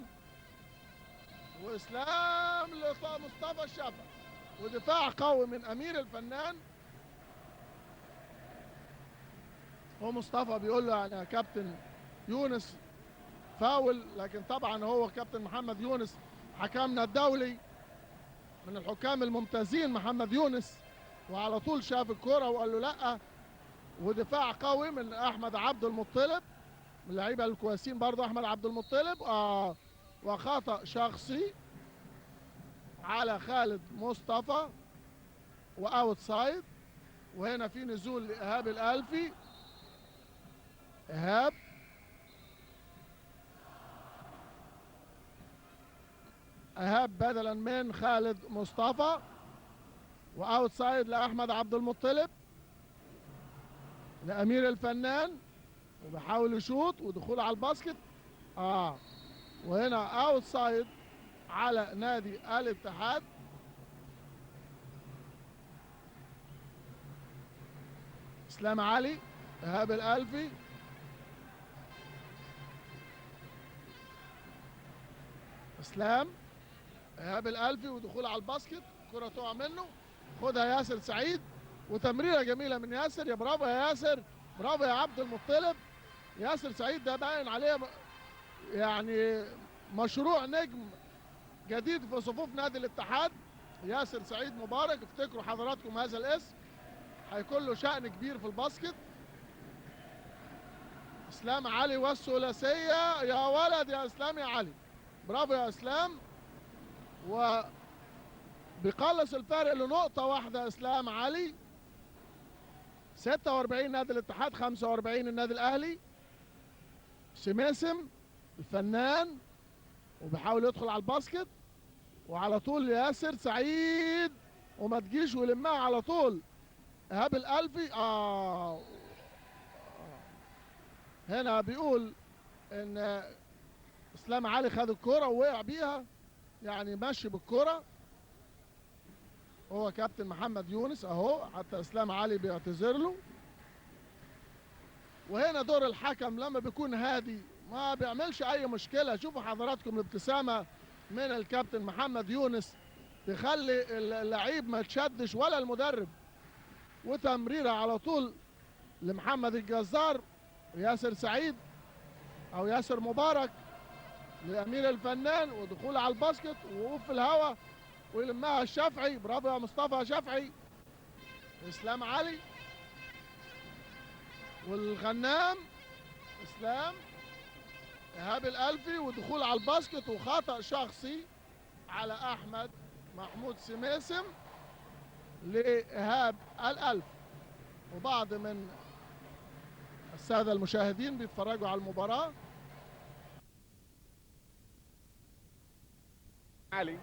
واسلام لمصطفى الشافعي، ودفاع قوي من امير الفنان. ومصطفى بيقول له يعني يا كابتن يونس فاول، لكن طبعا هو كابتن محمد يونس حكمنا الدولي من الحكام الممتازين محمد يونس، وعلى طول شاف الكرة وقال له لا. ودفاع قوي من احمد عبد المطلب، من اللعيبه الكويسين برضه احمد عبد المطلب. وخطأ شخصي على خالد مصطفى، واوت سايد. وهنا في نزول لايهاب الالفي. ايهاب بدلا من خالد مصطفى، واوت سايد لاحمد عبد المطلب. لأمير الفنان وبيحاول يشوط ودخول على الباسكت. وهنا اوت سايد على نادي الاتحاد. اسلام علي، ايهاب الالفي، اسلام، ايهاب الالفي ودخول على الباسكت، كرة تقع منه، خدها ياسر سعيد وتمريرة جميلة من ياسر. يا برافو يا ياسر، برافو يا عبد المطلب. ياسر سعيد ده باين عليه يعني مشروع نجم جديد في صفوف نادي الاتحاد. ياسر سعيد مبارك، افتكروا حضراتكم هذا الاسم، هيكون له شأن كبير في الباسكت. اسلام علي والثلاثية، يا ولد يا اسلام يا علي، برافو يا اسلام. وبيقلص الفارق لنقطة واحدة اسلام علي. 46 نادي الاتحاد، 45 النادي الاهلي. سماسم الفنان وبيحاول يدخل على الباسكت، وعلى طول ياسر سعيد وما تجيش ويلمها على طول ايهاب الالفي. هنا بيقول ان اسلام علي خد الكرة ووقع بيها، يعني ماشي بالكرة. هو كابتن محمد يونس اهو، حتى اسلام علي بيعتذر له. وهنا دور الحكم لما بيكون هادي ما بيعملش اي مشكلة. شوفوا حضراتكم الابتسامة من الكابتن محمد يونس تخلي اللعيب ما تشدش ولا المدرب. وتمريرة على طول لمحمد الجزار، ياسر سعيد او ياسر مبارك لامير الفنان، ودخول على الباسكت ووقوف في الهواء ويلمها الشافعي. برافو يا مصطفى شافعي. اسلام علي والغنام اسلام، ايهاب الالفي ودخول على الباسكت وخطأ شخصي على احمد محمود سماسم لايهاب الالفي. وبعض من السادة المشاهدين بيتفرجوا على المباراة. علي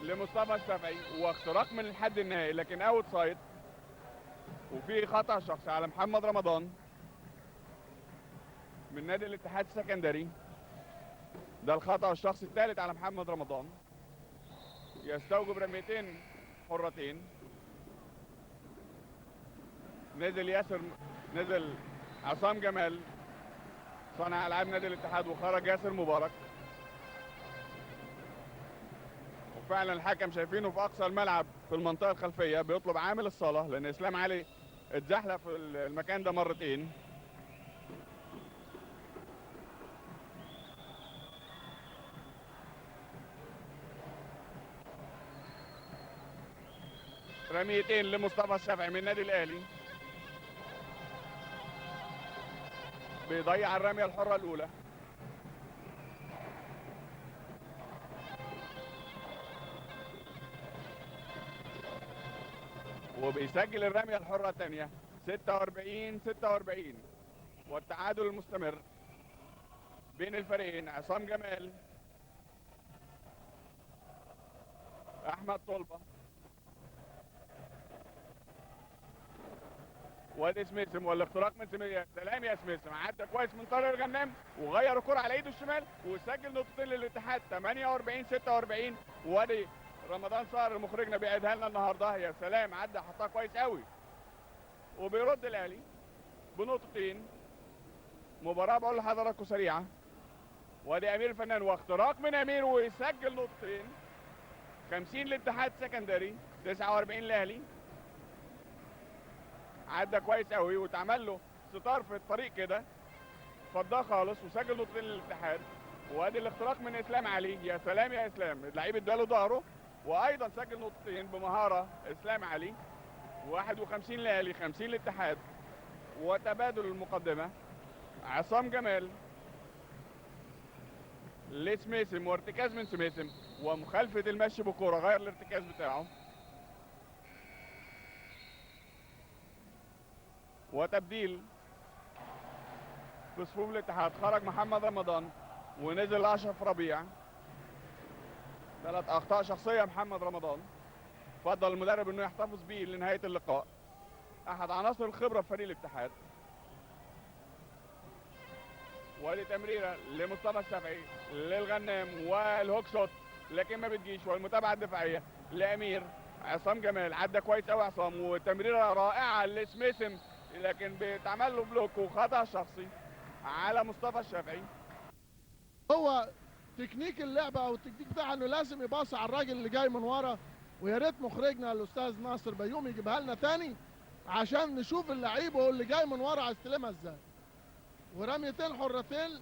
لمصطفى الشافعي واختراق من الحد النهائي، لكن اوت سايد، وفي خطأ شخصي على محمد رمضان من نادي الاتحاد السكندري. ده الخطأ الشخصي الثالث على محمد رمضان، يستوجب رميتين حرتين. نزل عصام جمال صانع العاب نادي الاتحاد، وخرج ياسر مبارك. وفعلا الحكم شايفينه في اقصى الملعب في المنطقه الخلفيه بيطلب عامل الصاله، لان اسلام علي اتزحلق في المكان ده مرتين. رميتين لمصطفى الشافعي من النادي الاهلي، بيضيع الرميه الحره الاولى. وبيسجل الرميه الحره الثانيه 46-46. والتعادل المستمر بين الفريقين، عصام جمال، احمد طلبه، وادي سميسم، والاختراق من سميسم. سلام يا سميسم، عدى كويس من طارق الغنام وغير الكره على ايده الشمال وسجل نقطتين للاتحاد 48-46. وادي رمضان صقر مخرجنا بيعيدها لنا النهارده. يا سلام، عدى حطها كويس قوي. وبيرد الاهلي بنقطتين. مباراه بقول لحضراتكم سريعه. وادي امير الفنان واختراق من امير ويسجل نقطتين. 50 للاتحاد السكندري، 49 الاهلي. عدى كويس قوي واتعمل له ستار في الطريق كده، فضاه خالص وسجل نقطتين للاتحاد. وادي الاختراق من اسلام علي. يا سلام يا اسلام، اللعيب اداله ظهره وايضا سجل نقطتين بمهاره اسلام علي. 51 الاهلي، 50 للاتحاد. وتبادل المقدمه، عصام جمال لسميسم وارتكاز من سميسم ومخالفه المشي بالكوره، غير الارتكاز بتاعه. وتبديل في صفوف الاتحاد، خرج محمد رمضان ونزل اشرف ربيع. 3 اخطاء شخصيه محمد رمضان، فضل المدرب انه يحتفظ بيه لنهايه اللقاء. احد عناصر الخبره في فريق الاتحاد. وادي تمريره لمصطفى الشافعي للغنام والهوك شوت لكن ما بتجيش، والمتابعه الدفاعيه لامير عصام جمال. عدى كويس قوي عصام، وتمريره رائعه لسميثم لكن بيتعمل له بلوك وخطا شخصي على مصطفى الشافعي. هو تكنيك اللعبه او التكنيك بتاعها انه لازم يباصي على الراجل اللي جاي من ورا، ويا ريت مخرجنا الاستاذ ناصر بيومي يجيبها لنا تاني عشان نشوف اللعيب وهو اللي جاي من ورا هيستلمها ازاي. ورميتين حرتين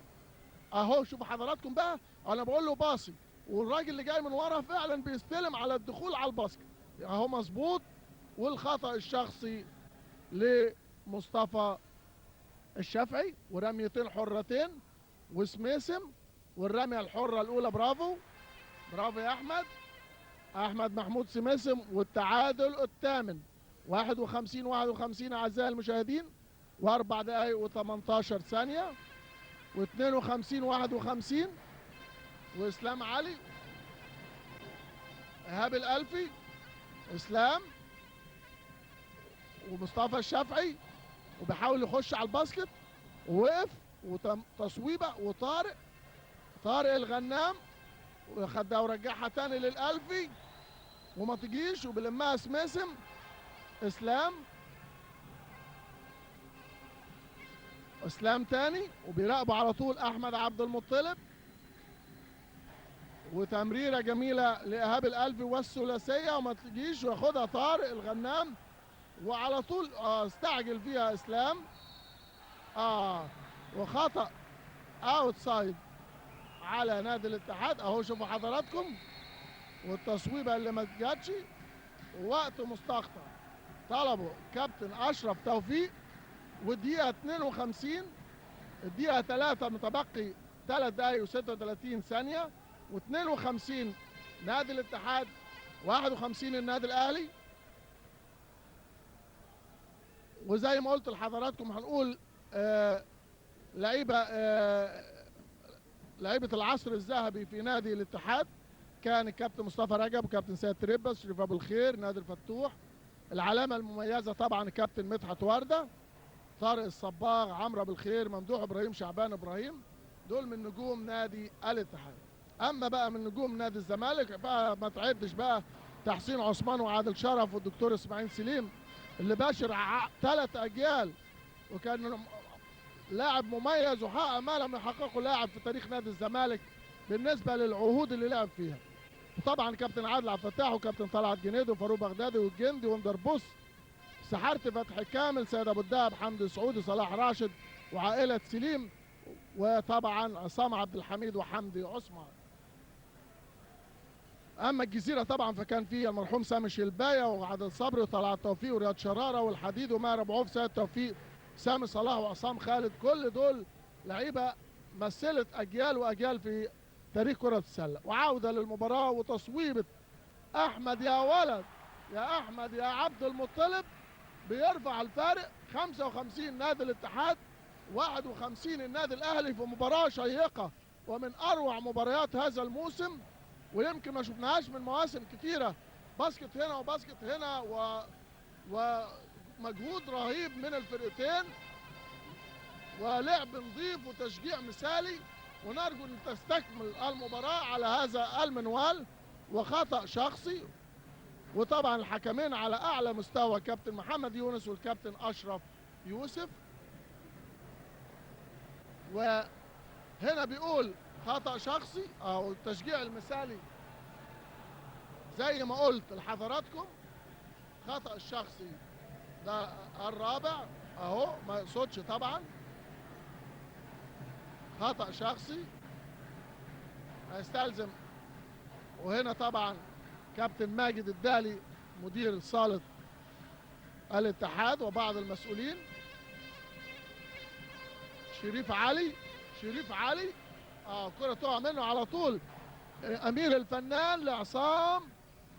اهو، شوفوا حضراتكم بقى، انا بقول له باصي والراجل اللي جاي من ورا فعلا بيستلم على الدخول على الباسكت اهو مظبوط. والخطا الشخصي لمصطفى الشافعي، ورميتين حرتين وسميسم، والرميه الحره الاولى برافو برافو يا احمد محمود سميسم. والتعادل الثامن 51 اعزائي المشاهدين، واربع دقائق و18 ثانيه، و52 51. واسلام علي، ايهاب الالفي، اسلام ومصطفى الشافعي، وبيحاول يخش على الباسكت ووقف، وتصويبه وطارق الغنام وخدها ورجعها تاني للالفي وما تجيش، وبلمها سميسم. اسلام تاني، وبيراقبوا على طول احمد عبد المطلب، وتمريره جميله لايهاب الالفي والثلاثيه وما تجيش، وياخدها طارق الغنام وعلى طول استعجل فيها اسلام وخطا اوتسايد على نادي الاتحاد اهو. شوفوا حضراتكم، والتصويبه اللي ما جاتش، ووقت مستقطع طلبه كابتن اشرف توفيق. والدقيقه 52، الدقيقه 3 متبقي 3 دقائق و36 ثانيه، و52 نادي الاتحاد 51 النادي الاهلي. وزي ما قلت لحضراتكم هنقول لعيبه العصر الذهبي في نادي الاتحاد كان الكابتن مصطفى رجب وكابتن سيد تريبس، شريف ابو الخير، نادي الفتوح. العلامه المميزه طبعا الكابتن مدحت ورده، طارق الصباغ، عمرو ابو الخير، ممدوح ابراهيم، شعبان ابراهيم. دول من نجوم نادي الاتحاد. اما بقى من نجوم نادي الزمالك بقى ما تعدش بقى تحسين عثمان وعادل شرف والدكتور اسماعيل سليم اللي باشر 3 اجيال، وكان لاعب مميز وحقق ما لم يحققه لاعب في تاريخ نادي الزمالك بالنسبه للعهود اللي لعب فيها. وطبعا كابتن عادل عبد الفتاح وكابتن طلعت جنيد وفاروق بغدادي والجندي وندربوس، سحارتي فتحي كامل، سيد ابو الدهب، حمدي سعودي، صلاح راشد وعائله سليم، وطبعا عصام عبد الحميد وحمدي عثمان. اما الجزيره طبعا فكان فيه المرحوم سامي شلبايه وعادل صبري وطلعت توفيق ورياض شراره والحديد وماهر ابو عوف، سيد توفيق، سامي صلاح وعصام خالد. كل دول لعيبه مثلت اجيال واجيال في تاريخ كره السله. وعوده للمباراه وتصويبه احمد يا ولد يا احمد يا عبد المطلب بيرفع الفارق 55 نادي الاتحاد 51 النادي الاهلي في مباراه شيقه ومن اروع مباريات هذا الموسم، ويمكن ما شفناهاش من مواسم كتيره. باسكت هنا وباسكت هنا ومجهود رهيب من الفرقتين ولعب نظيف وتشجيع مثالي، ونرجو ان تستكمل المباراه على هذا المنوال. وخطا شخصي، وطبعا الحكمين على اعلى مستوى كابتن محمد يونس والكابتن اشرف يوسف. وهنا بيقول خطا شخصي او التشجيع المثالي زي ما قلت لحضراتكم. خطا الشخصي ده الرابع اهو، ما يقصدش طبعا، خطا شخصي هيستلزم. وهنا طبعا كابتن ماجد الدالي مدير صالة الاتحاد وبعض المسؤولين، شريف علي الكرة تقع منه على طول، امير الفنان لعصام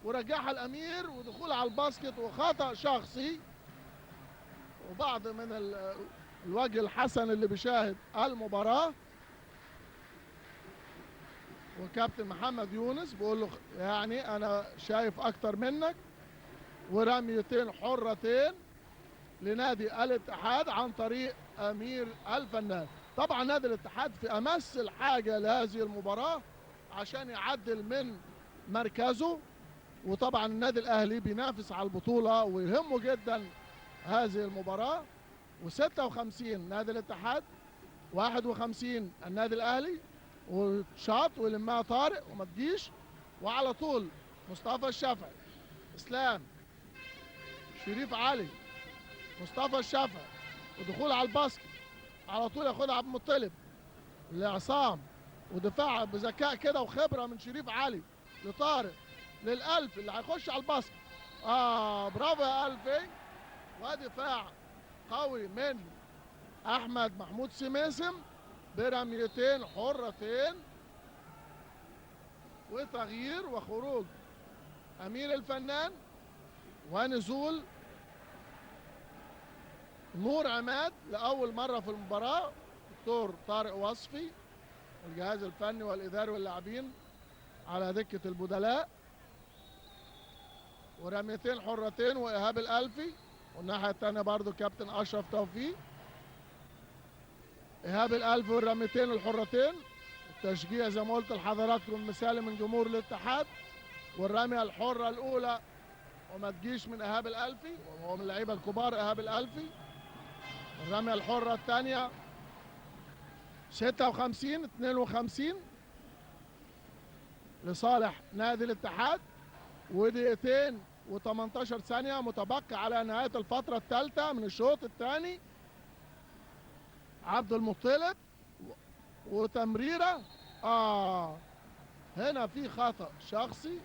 ورجعها الامير ودخول على الباسكت وخطأ شخصي. وبعض من الوجه الحسن اللي بيشاهد المباراة، وكابتن محمد يونس بيقول له يعني انا شايف اكتر منك، ورميتين حرتين لنادي الاتحاد عن طريق امير الفنان. طبعا نادي الاتحاد في امس الحاجه لهذه المباراه عشان يعدل من مركزه، وطبعا النادي الاهلي بينافس على البطوله ويهمه جدا هذه المباراه. و56 نادي الاتحاد، 51 النادي الاهلي، وشاط ويلمها طارق وما تجيش، وعلى طول مصطفى الشافعي، اسلام، شريف علي، مصطفى الشافعي، ودخول على الباسكت على طول ياخدها عبد المطلب لعصام، ودفاع بذكاء كده وخبره من شريف علي لطارق للألف اللي هيخش على الباسكت. برافو يا ألفي. ودفاع قوي من أحمد محمود سميسم برميتين حرتين، وتغيير وخروج أمير الفنان ونزول نور عماد لأول مرة في المباراة. دكتور طارق وصفي والجهاز الفني والإداري واللاعبين على دكة البدلاء، ورميتين حرتين وإيهاب الألفي، والناحية التانية برضو كابتن أشرف توفيق. إيهاب الألفي والرميتين الحرتين، التشجيع زي ما قلت لحضراتكم مثالي من جمهور الاتحاد. والرمية الحرة الأولى وما تجيش من إيهاب الألفي، وهو من اللعيبة الكبار إيهاب الألفي. الرمية الحرة الثانية 56-52 لصالح نادي الاتحاد، ودقيقتين و18 ثانية متبقي على نهاية الفترة الثالثة من الشوط الثاني. عبد المطلب وتمريرة هنا في خطأ شخصي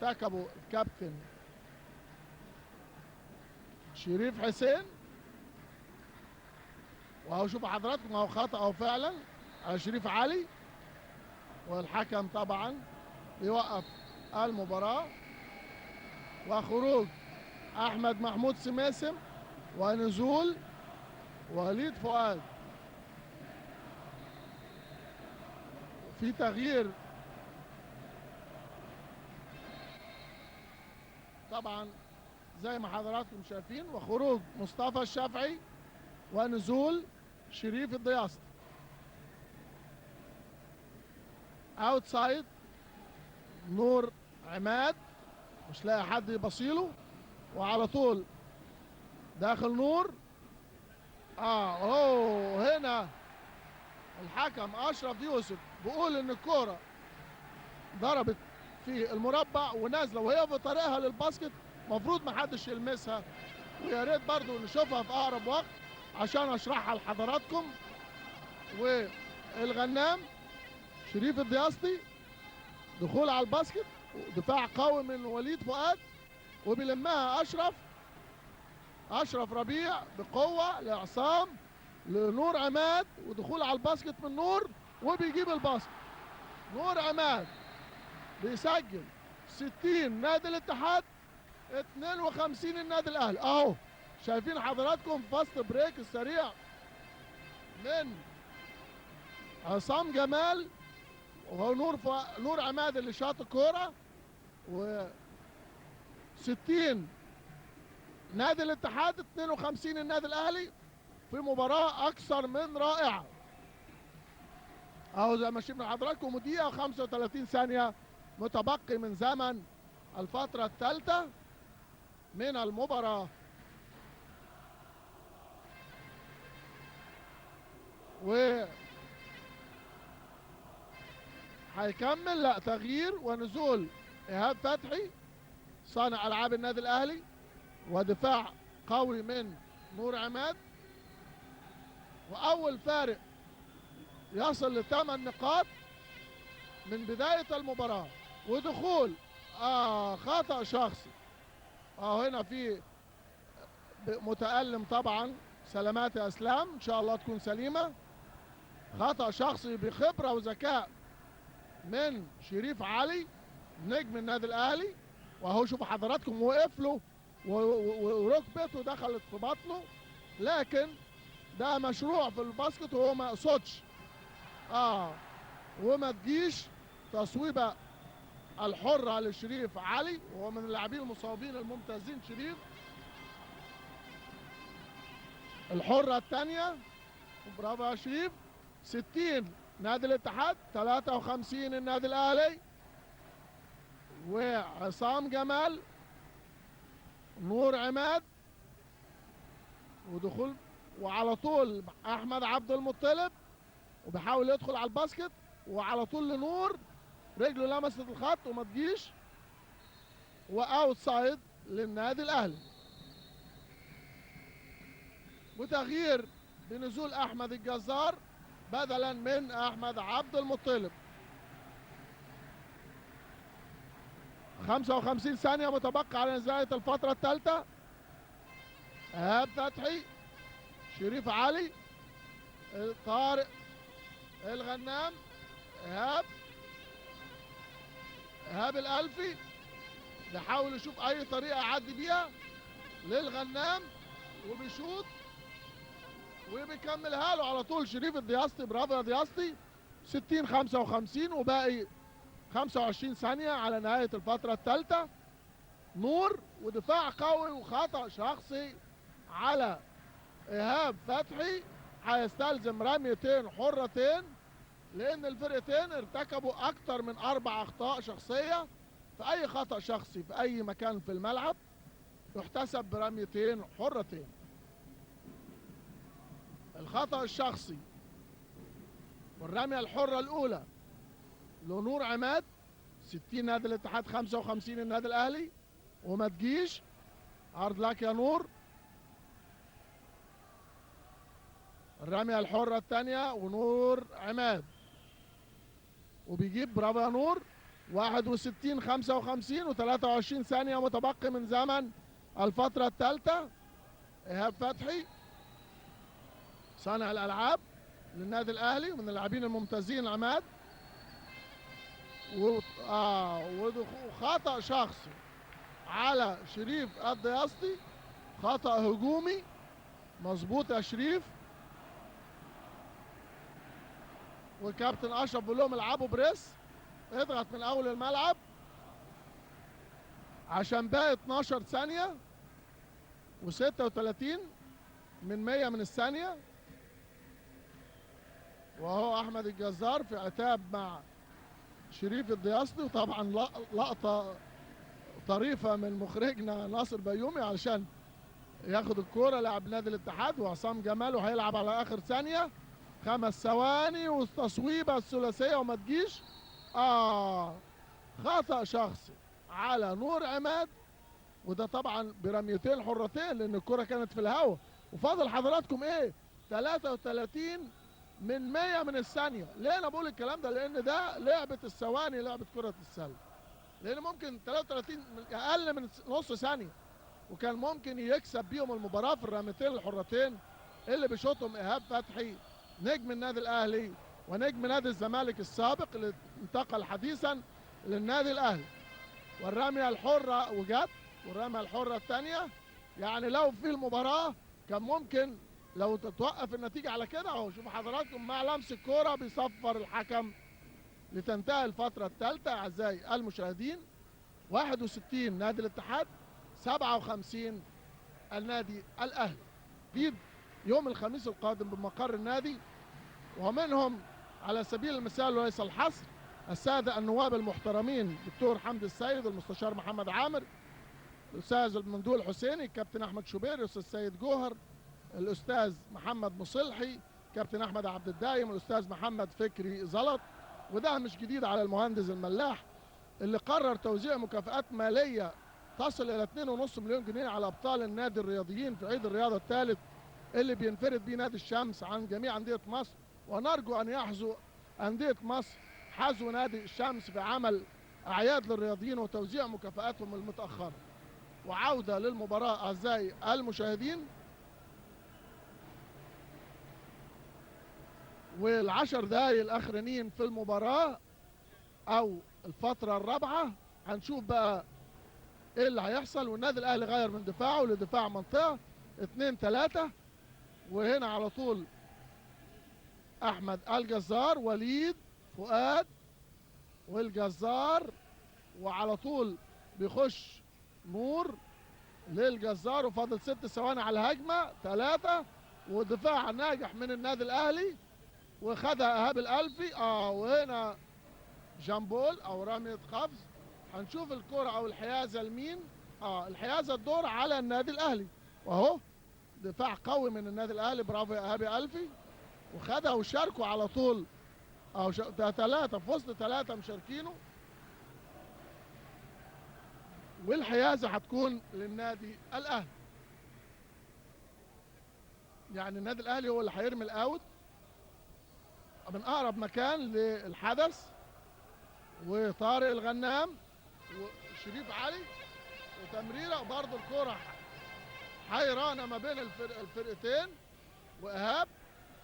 ارتكبه الكابتن شريف حسين، وهو شوفوا حضراتكم هو خطأ أو فعلا على شريف علي، والحكم طبعا بيوقف المباراة. وخروج أحمد محمود سماسم ونزول وليد فؤاد. في تغيير طبعا زي ما حضراتكم شايفين، وخروج مصطفى الشافعي ونزول شريف الضياصي. اوتسايد نور عماد مش لاقي حد يبصيله، وعلى طول داخل نور. هنا الحكم اشرف يوسف بيقول ان الكوره ضربت في المربع ونازله وهي في طريقها للباسكت، المفروض ما حدش يلمسها، ويا ريت برضه نشوفها في اقرب وقت عشان اشرحها لحضراتكم. والغنام شريف الضياصي دخول على الباسكت، دفاع قوي من وليد فؤاد، وبيلمها اشرف ربيع بقوه لعصام لنور عماد، ودخول على الباسكت من نور وبيجيب الباسكت. نور عماد بيسجل 60 نادي الاتحاد، 52 النادي الاهلي. اهو شايفين حضراتكم فاست بريك السريع من عصام جمال، وهو نور عماد اللي شاط الكوره. و60 نادي الاتحاد، 52 النادي الاهلي، في مباراه اكثر من رائعه. اهو زي ما شفنا حضراتكم، ودقيقه و35 ثانيه متبقي من زمن الفتره الثالثه من المباراه. هيكمل لا تغيير ونزول ايهاب فتحي صانع العاب النادي الاهلي، ودفاع قوي من نور عماد، واول فارق يصل ل8 نقاط من بدايه المباراه. ودخول خطا شخصي هنا في متألم طبعا، سلامات يا اسلام ان شاء الله تكون سليمه. خطا شخصي بخبره وذكاء من شريف علي نجم النادي الاهلي، وهو شوفوا حضراتكم وقف له وركبته دخلت في بطنه، لكن ده مشروع في الباسكت وهو ما يقصدش. وما تجيش تصويبه الحره لشريف علي، وهو من اللاعبين المصابين الممتازين شريف. الحرة الثانية، برافو يا شريف. 60 نادي الاتحاد، 53 النادي الاهلي. وعصام جمال، نور عماد، ودخول وعلى طول احمد عبد المطلب وبيحاول يدخل على الباسكت، وعلى طول لنور، رجله لمست الخط وما تجيش، واوت سايد للنادي الاهلي. وتغيير بنزول احمد الجزار بدلا من احمد عبد المطلب. 55 ثانية متبقى على نهاية الفترة الثالثة. ايهاب فتحي، شريف علي، طارق الغنام، ايهاب الألفي بيحاول يشوف اي طريقة يعدي بيها للغنام وبيشوط وبيكملها له على طول شريف الدياسطي. برافو يا دياسطي. 60 55 وباقي 25 ثانية على نهاية الفترة الثالثة. نور ودفاع قوي وخطأ شخصي على ايهاب فتحي، هيستلزم رميتين حرتين لان الفرقتين ارتكبوا اكتر من 4 اخطاء شخصية. فاي خطأ شخصي في اي مكان في الملعب يحتسب برميتين حرتين. الخطأ الشخصي والرمية الحرة الاولى لنور عماد، 60 نادي الاتحاد 55 النادي الاهلي، وما تجيش. عرض لك يا نور. الرمية الحرة الثانية ونور عماد وبيجيب. برافو يا نور. 61 55 و23 ثانية متبقي من زمن الفترة الثالثة. ايهاب فتحي صانع الالعاب للنادي الاهلي ومن اللاعبين الممتازين عماد. وخطأ شخصي على شريف الدياسطي، خطأ هجومي. مظبوط يا شريف. والكابتن اشرف بيقول لهم العبوا بريس، اضغط من اول الملعب عشان باقي 12 ثانية و36 من 100 من الثانية. وهو احمد الجزار في عتاب مع شريف الدياسطي، وطبعا لقطة طريفة من مخرجنا ناصر بيومي علشان ياخد الكورة. لاعب نادي الاتحاد وعصام جمال وهيلعب على اخر ثانية. 5 ثواني والتصويبة الثلاثية وما تجيش. خطأ شخصي على نور عماد، وده طبعا برميتين حرتين لان الكرة كانت في الهواء. وفاضل حضراتكم ايه 33 من 100 من الثانية. ليه انا بقول الكلام ده؟ لان ده لعبة الثواني، لعبة كرة السلة. لان ممكن 33 اقل من نص ثانية وكان ممكن يكسب بيهم المباراة في الرميتين الحرتين اللي بيشوطهم ايهاب فتحي نجم النادي الاهلي ونجم نادي الزمالك السابق اللي انتقل حديثا للنادي الاهلي. والرمية الحرة وجت، والرمية الحرة الثانية يعني لو في المباراة كان ممكن لو تتوقف النتيجة على كده. اهو شوفوا حضراتكم مع لمس الكورة بيصفر الحكم لتنتهي الفترة الثالثة. اعزائي المشاهدين 61 نادي الاتحاد 57 النادي الاهلي. في يوم الخميس القادم بمقر النادي، ومنهم على سبيل المثال وليس الحصر السادة النواب المحترمين دكتور حمدي السيد، المستشار محمد عامر، الاستاذ المندوب الحسيني، الكابتن احمد شوبير، الاستاذ سيد جوهر، الاستاذ محمد مصلحي، كابتن احمد عبد الدايم، الاستاذ محمد فكري زلط. وده مش جديد على المهندس الملاح اللي قرر توزيع مكافآت مالية تصل الى 2.5 مليون جنيه على ابطال النادي الرياضيين في عيد الرياضة الثالث اللي بينفرد بيه نادي الشمس عن جميع أندية مصر. ونرجو أن يحظو أندية مصر حظو نادي الشمس في عمل أعياد للرياضيين وتوزيع مكافآتهم المتأخرة. وعودة للمباراة أعزائي المشاهدين. والعشر دقايق الأخرانيين في المباراة أو الفترة الرابعة هنشوف بقى إيه اللي هيحصل. والنادي الأهلي غير من دفاعه لدفاع منطقة 2-3. وهنا على طول احمد الجزار، وليد فؤاد والجزار، وعلى طول بيخش نور للجزار. وفاضل 6 ثواني على الهجمه. 3 ودفاع ناجح من النادي الاهلي، وخدها ايهاب الالفي. وهنا جامبول او رمية قفز. هنشوف الكرة او الحيازة لمين. الحيازة الدور على النادي الاهلي، واهو دفاع قوي من النادي الاهلي. برافو يا ايهاب الالفي، وخدها وشاركوا على طول. ده 3 في وسط 3 مشاركينه، والحيازة هتكون للنادي الاهلي. يعني النادي الاهلي هو اللي هيرمي الاوت من اقرب مكان للحدث. وطارق الغنام وشريف علي وتمريره، برضه الكرة حيرانة ما بين الفرقتين. وايهاب،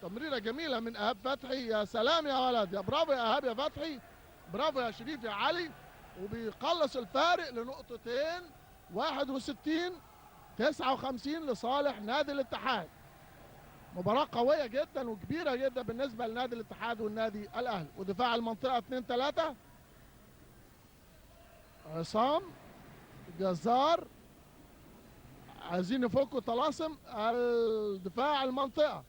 تمريره جميله من ايهاب فتحي. يا سلام يا ولد، يا برافو يا ايهاب يا فتحي، برافو يا شريف يا علي. وبيقلص الفارق لنقطتين، 61-59 لصالح نادي الاتحاد. مباراة قوية جدا وكبيرة جدا بالنسبة لنادي الاتحاد والنادي الاهلي. ودفاع المنطقة 2-3، عصام جزار عايزين يفكوا طلاسم الدفاع المنطقة.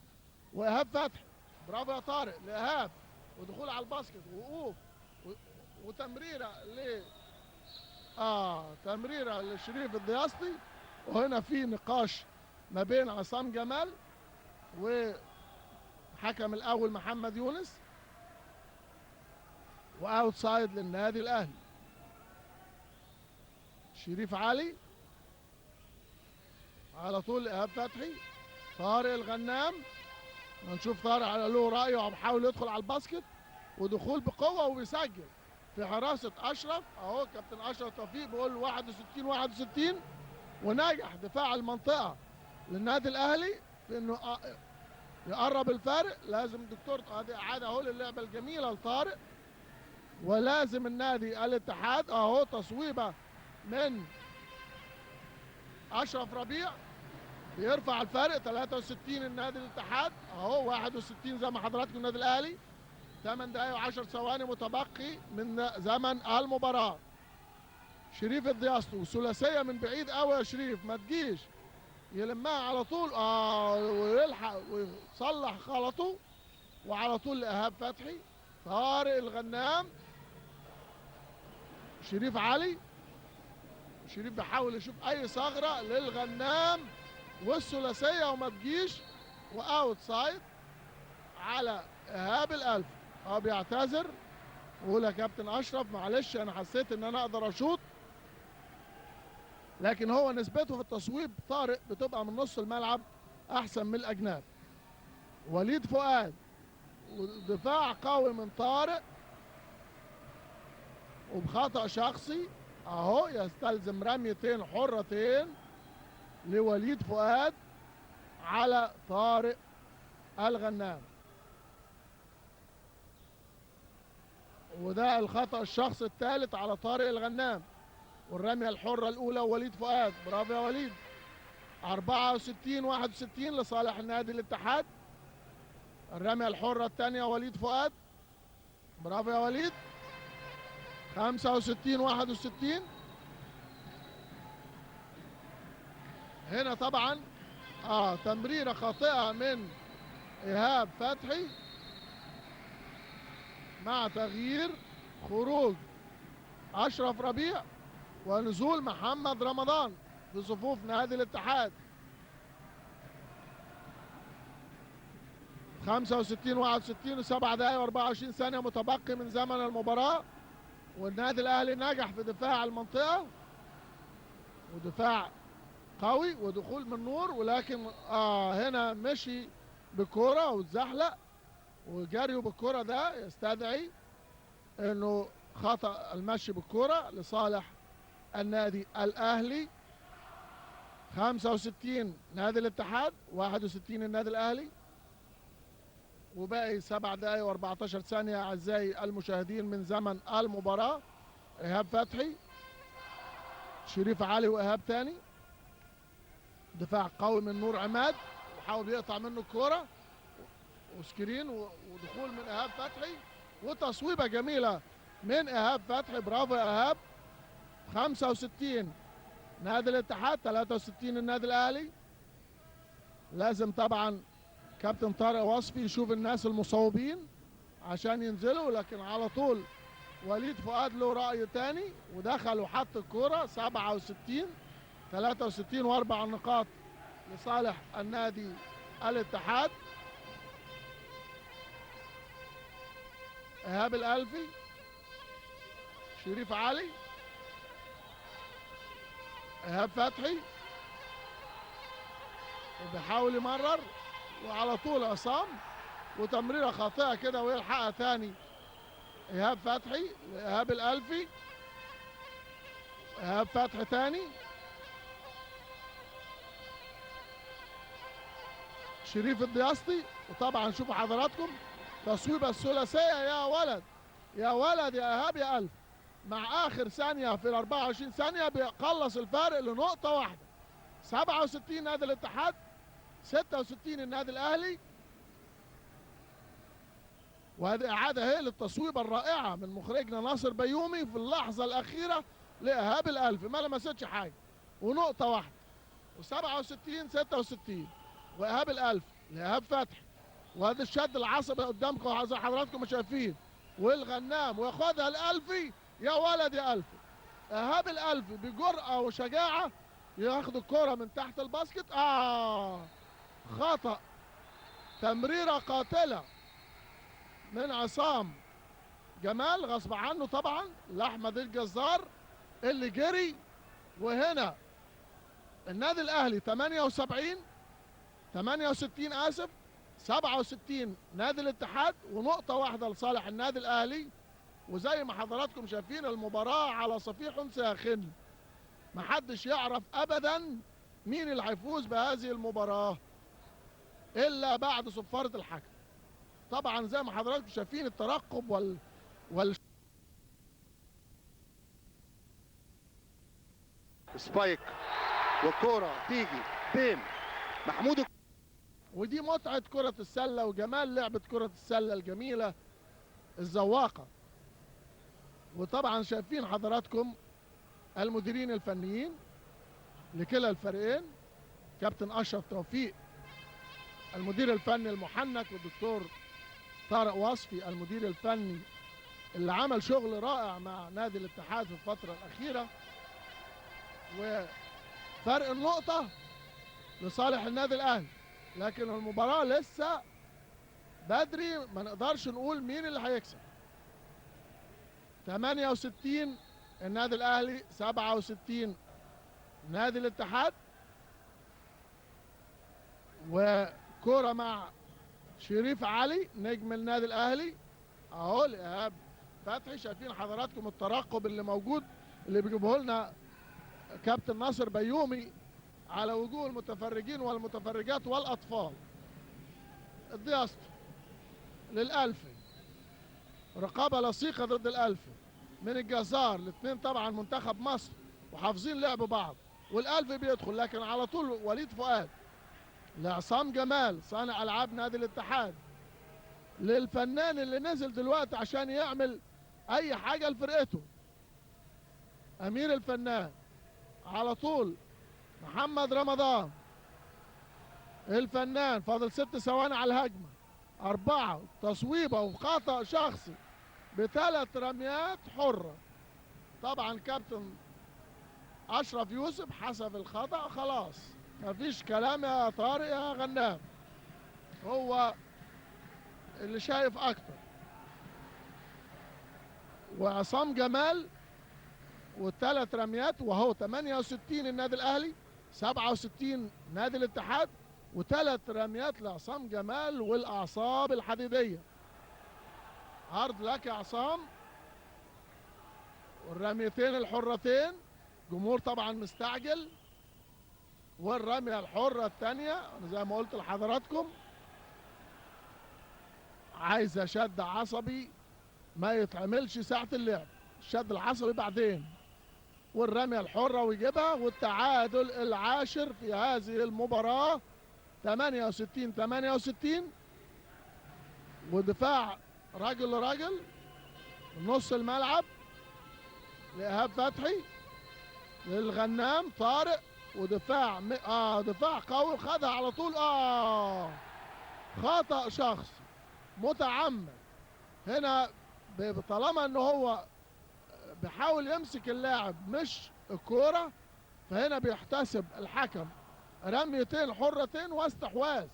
وايهاب فتحي، برافو يا طارق لايهاب، ودخول على الباسكت ووقوف وتمريره تمريره لشريف الضياستي. وهنا في نقاش ما بين عصام جمال وحكم الاول محمد يونس، واوت سايد للنادي الاهلي. شريف علي على طول ايهاب فتحي. طارق الغنام، هنشوف طارق على له رايه وبيحاول يدخل على الباسكت، ودخول بقوه وبيسجل في حراسه اشرف. اهو كابتن اشرف توفيق بيقول 61-61، ونجح دفاع المنطقه للنادي الاهلي في انه يقرب الفارق. لازم الدكتور ادي اعاده اهو للعبه الجميله لطارق، ولازم النادي الاتحاد اهو تصويبه من اشرف ربيع بيرفع الفارق 63 النادي الاتحاد. اهو 61 زي ما حضراتكم النادي الاهلي. 8 دقايق و10 ثواني متبقي من زمن المباراه. شريف الضياستي وثلاثيه من بعيد قوي يا شريف، ما تجيش، يلمها على طول ويلحق ويصلح غلطه. وعلى طول لايهاب فتحي. طارق الغنام، شريف علي. شريف بيحاول يشوف اي ثغره للغنام، والثلاثيه وما تجيش، واوت سايد على ايهاب الالفي. بيعتذر ويقول يا كابتن اشرف معلش انا حسيت ان انا اقدر اشوط، لكن هو نسبته في التصويب طارق بتبقى من نص الملعب احسن من الاجناب. وليد فؤاد، ودفاع قوي من طارق وبخطأ شخصي. اهو يستلزم رميتين حرتين لوليد فؤاد على طارق الغنام، وده الخطأ الشخصي الثالث على طارق الغنام. والرمية الحرة الأولى وليد فؤاد، برافو يا وليد. 64-61 لصالح النادي الاتحاد. الرمية الحرة الثانية وليد فؤاد، برافو يا وليد. 65-61. هنا طبعا تمريرة خاطئة من إيهاب فتحي مع تغيير خروج أشرف ربيع ونزول محمد رمضان في صفوف نادي الاتحاد. 65-61 و7 دقايق و24 ثانية متبقي من زمن المباراة. والنادي الأهلي نجح في دفاع المنطقة، ودفاع قوي ودخول من نور، ولكن هنا مشي بالكرة واتزحلق، وجريه بالكرة ده يستدعي انه خطأ المشي بالكرة لصالح النادي الاهلي. 65 نادي الاتحاد، 61 النادي الاهلي، وباقي 7 دقايق و14 ثانية اعزائي المشاهدين من زمن المباراة. ايهاب فتحي، شريف علي وايهاب تاني. دفاع قوي من نور عماد، وحاول يقطع منه الكرة، وسكرين ودخول من ايهاب فتحي، وتصويبة جميلة من ايهاب فتحي، برافو يا ايهاب. 65 نادي الاتحاد، 63 النادي الاهلي. لازم طبعا كابتن طارق وصفي يشوف الناس المصوبين عشان ينزلوا، لكن على طول وليد فؤاد له رأي تاني ودخل وحط الكرة. 67 63 واربع نقاط لصالح النادي الاتحاد. ايهاب الألفي، شريف علي، ايهاب فتحي وبيحاول يمرر، وعلى طول عصام وتمريره خاطئه كده ويلحقها ثاني ايهاب فتحي لايهاب الألفي. ايهاب فتحي ثاني، شريف الدياسطي. وطبعا شوفوا حضراتكم تصويبه الثلاثيه، يا ولد يا ولد يا ايهاب يا ألف، مع اخر ثانيه في ال 24 ثانيه بيقلص الفارق لنقطه واحده. 67 نادي الاتحاد، 66 النادي الاهلي. وهذه اعاده هي للتصويبه الرائعه من مخرجنا ناصر بيومي في اللحظه الاخيره لايهاب الألف، ما لمستش حاجه ونقطه واحده. و67 66 وايهاب الألف لايهاب فتحي، وهذا الشد العصبي قدامكم زي حضراتكم ما شايفين، والغنام وياخدها الألفي. يا ولد يا ألفي، ايهاب الألفي بجرأة وشجاعة ياخد الكرة من تحت الباسكت. خطأ، تمريرة قاتلة من عصام جمال غصب عنه طبعا لأحمد الجزار اللي جري. وهنا النادي الأهلي 68 آسف 67 نادي الاتحاد، ونقطة واحدة لصالح النادي الأهلي. وزي ما حضراتكم شايفين المباراة على صفيح ساخن، محدش يعرف أبدا مين اللي هيفوز بهذه المباراة إلا بعد صفارة الحكم. طبعا زي ما حضراتكم شايفين الترقب سبايك والكرة تيجي بين محمود. ودي متعة كرة السلة وجمال لعبة كرة السلة الجميلة الزواقة. وطبعا شايفين حضراتكم المديرين الفنيين لكلا الفريقين، كابتن أشرف توفيق المدير الفني المحنك، والدكتور طارق وصفي المدير الفني اللي عمل شغل رائع مع نادي الاتحاد في الفترة الأخيرة. وفرق النقطة لصالح النادي الأهلي، لكن المباراة لسه بدري، ما نقدرش نقول مين اللي هيكسب. 68 النادي الأهلي، 67 نادي الاتحاد. وكرة مع شريف علي نجم النادي الأهلي اهو لإيهاب فتحي. شايفين حضراتكم الترقب اللي موجود اللي بيجيبه لنا كابتن ناصر بيومي على وجوه المتفرجين والمتفرجات والأطفال. الدياسطي للألفي، رقابة لصيقة ضد الألفي من الجزار. الاثنين طبعا منتخب مصر وحافظين لعب بعض، والألفي بيدخل، لكن على طول وليد فؤاد لعصام جمال صانع ألعاب نادي الاتحاد، للفنان اللي نزل دلوقتي عشان يعمل أي حاجة لفرقته أمير الفنان. على طول محمد رمضان الفنان، فاضل 6 ثواني على الهجمة، 4 تصويبة وخطأ شخصي ب3 رميات حرة. طبعا كابتن أشرف يوسف حسب الخطأ خلاص مفيش كلام يا طارق يا غنام، هو اللي شايف أكتر. وعصام جمال و3 رميات، وهو 68 النادي الأهلي، 67 نادي الاتحاد، و3 رميات لعصام جمال والأعصاب الحديدية. عرض لك يا عصام، والرميتين الحرتين، جمهور طبعا مستعجل. والرمية الحرة الثانية زي ما قلت لحضراتكم عايزة شد عصبي ما يتعملش ساعة اللعب، الشد العصبي بعدين. والرمية الحرة ويجيبها، والتعادل العاشر في هذه المباراة 68 ودفاع راجل لراجل نص الملعب لإيهاب فتحي للغنام طارق، ودفاع دفاع قوي خدها على طول. خطأ شخصي متعمد هنا، طالما ان هو بيحاول يمسك اللاعب مش الكوره، فهنا بيحتسب الحكم رميتين حرتين واستحواذ،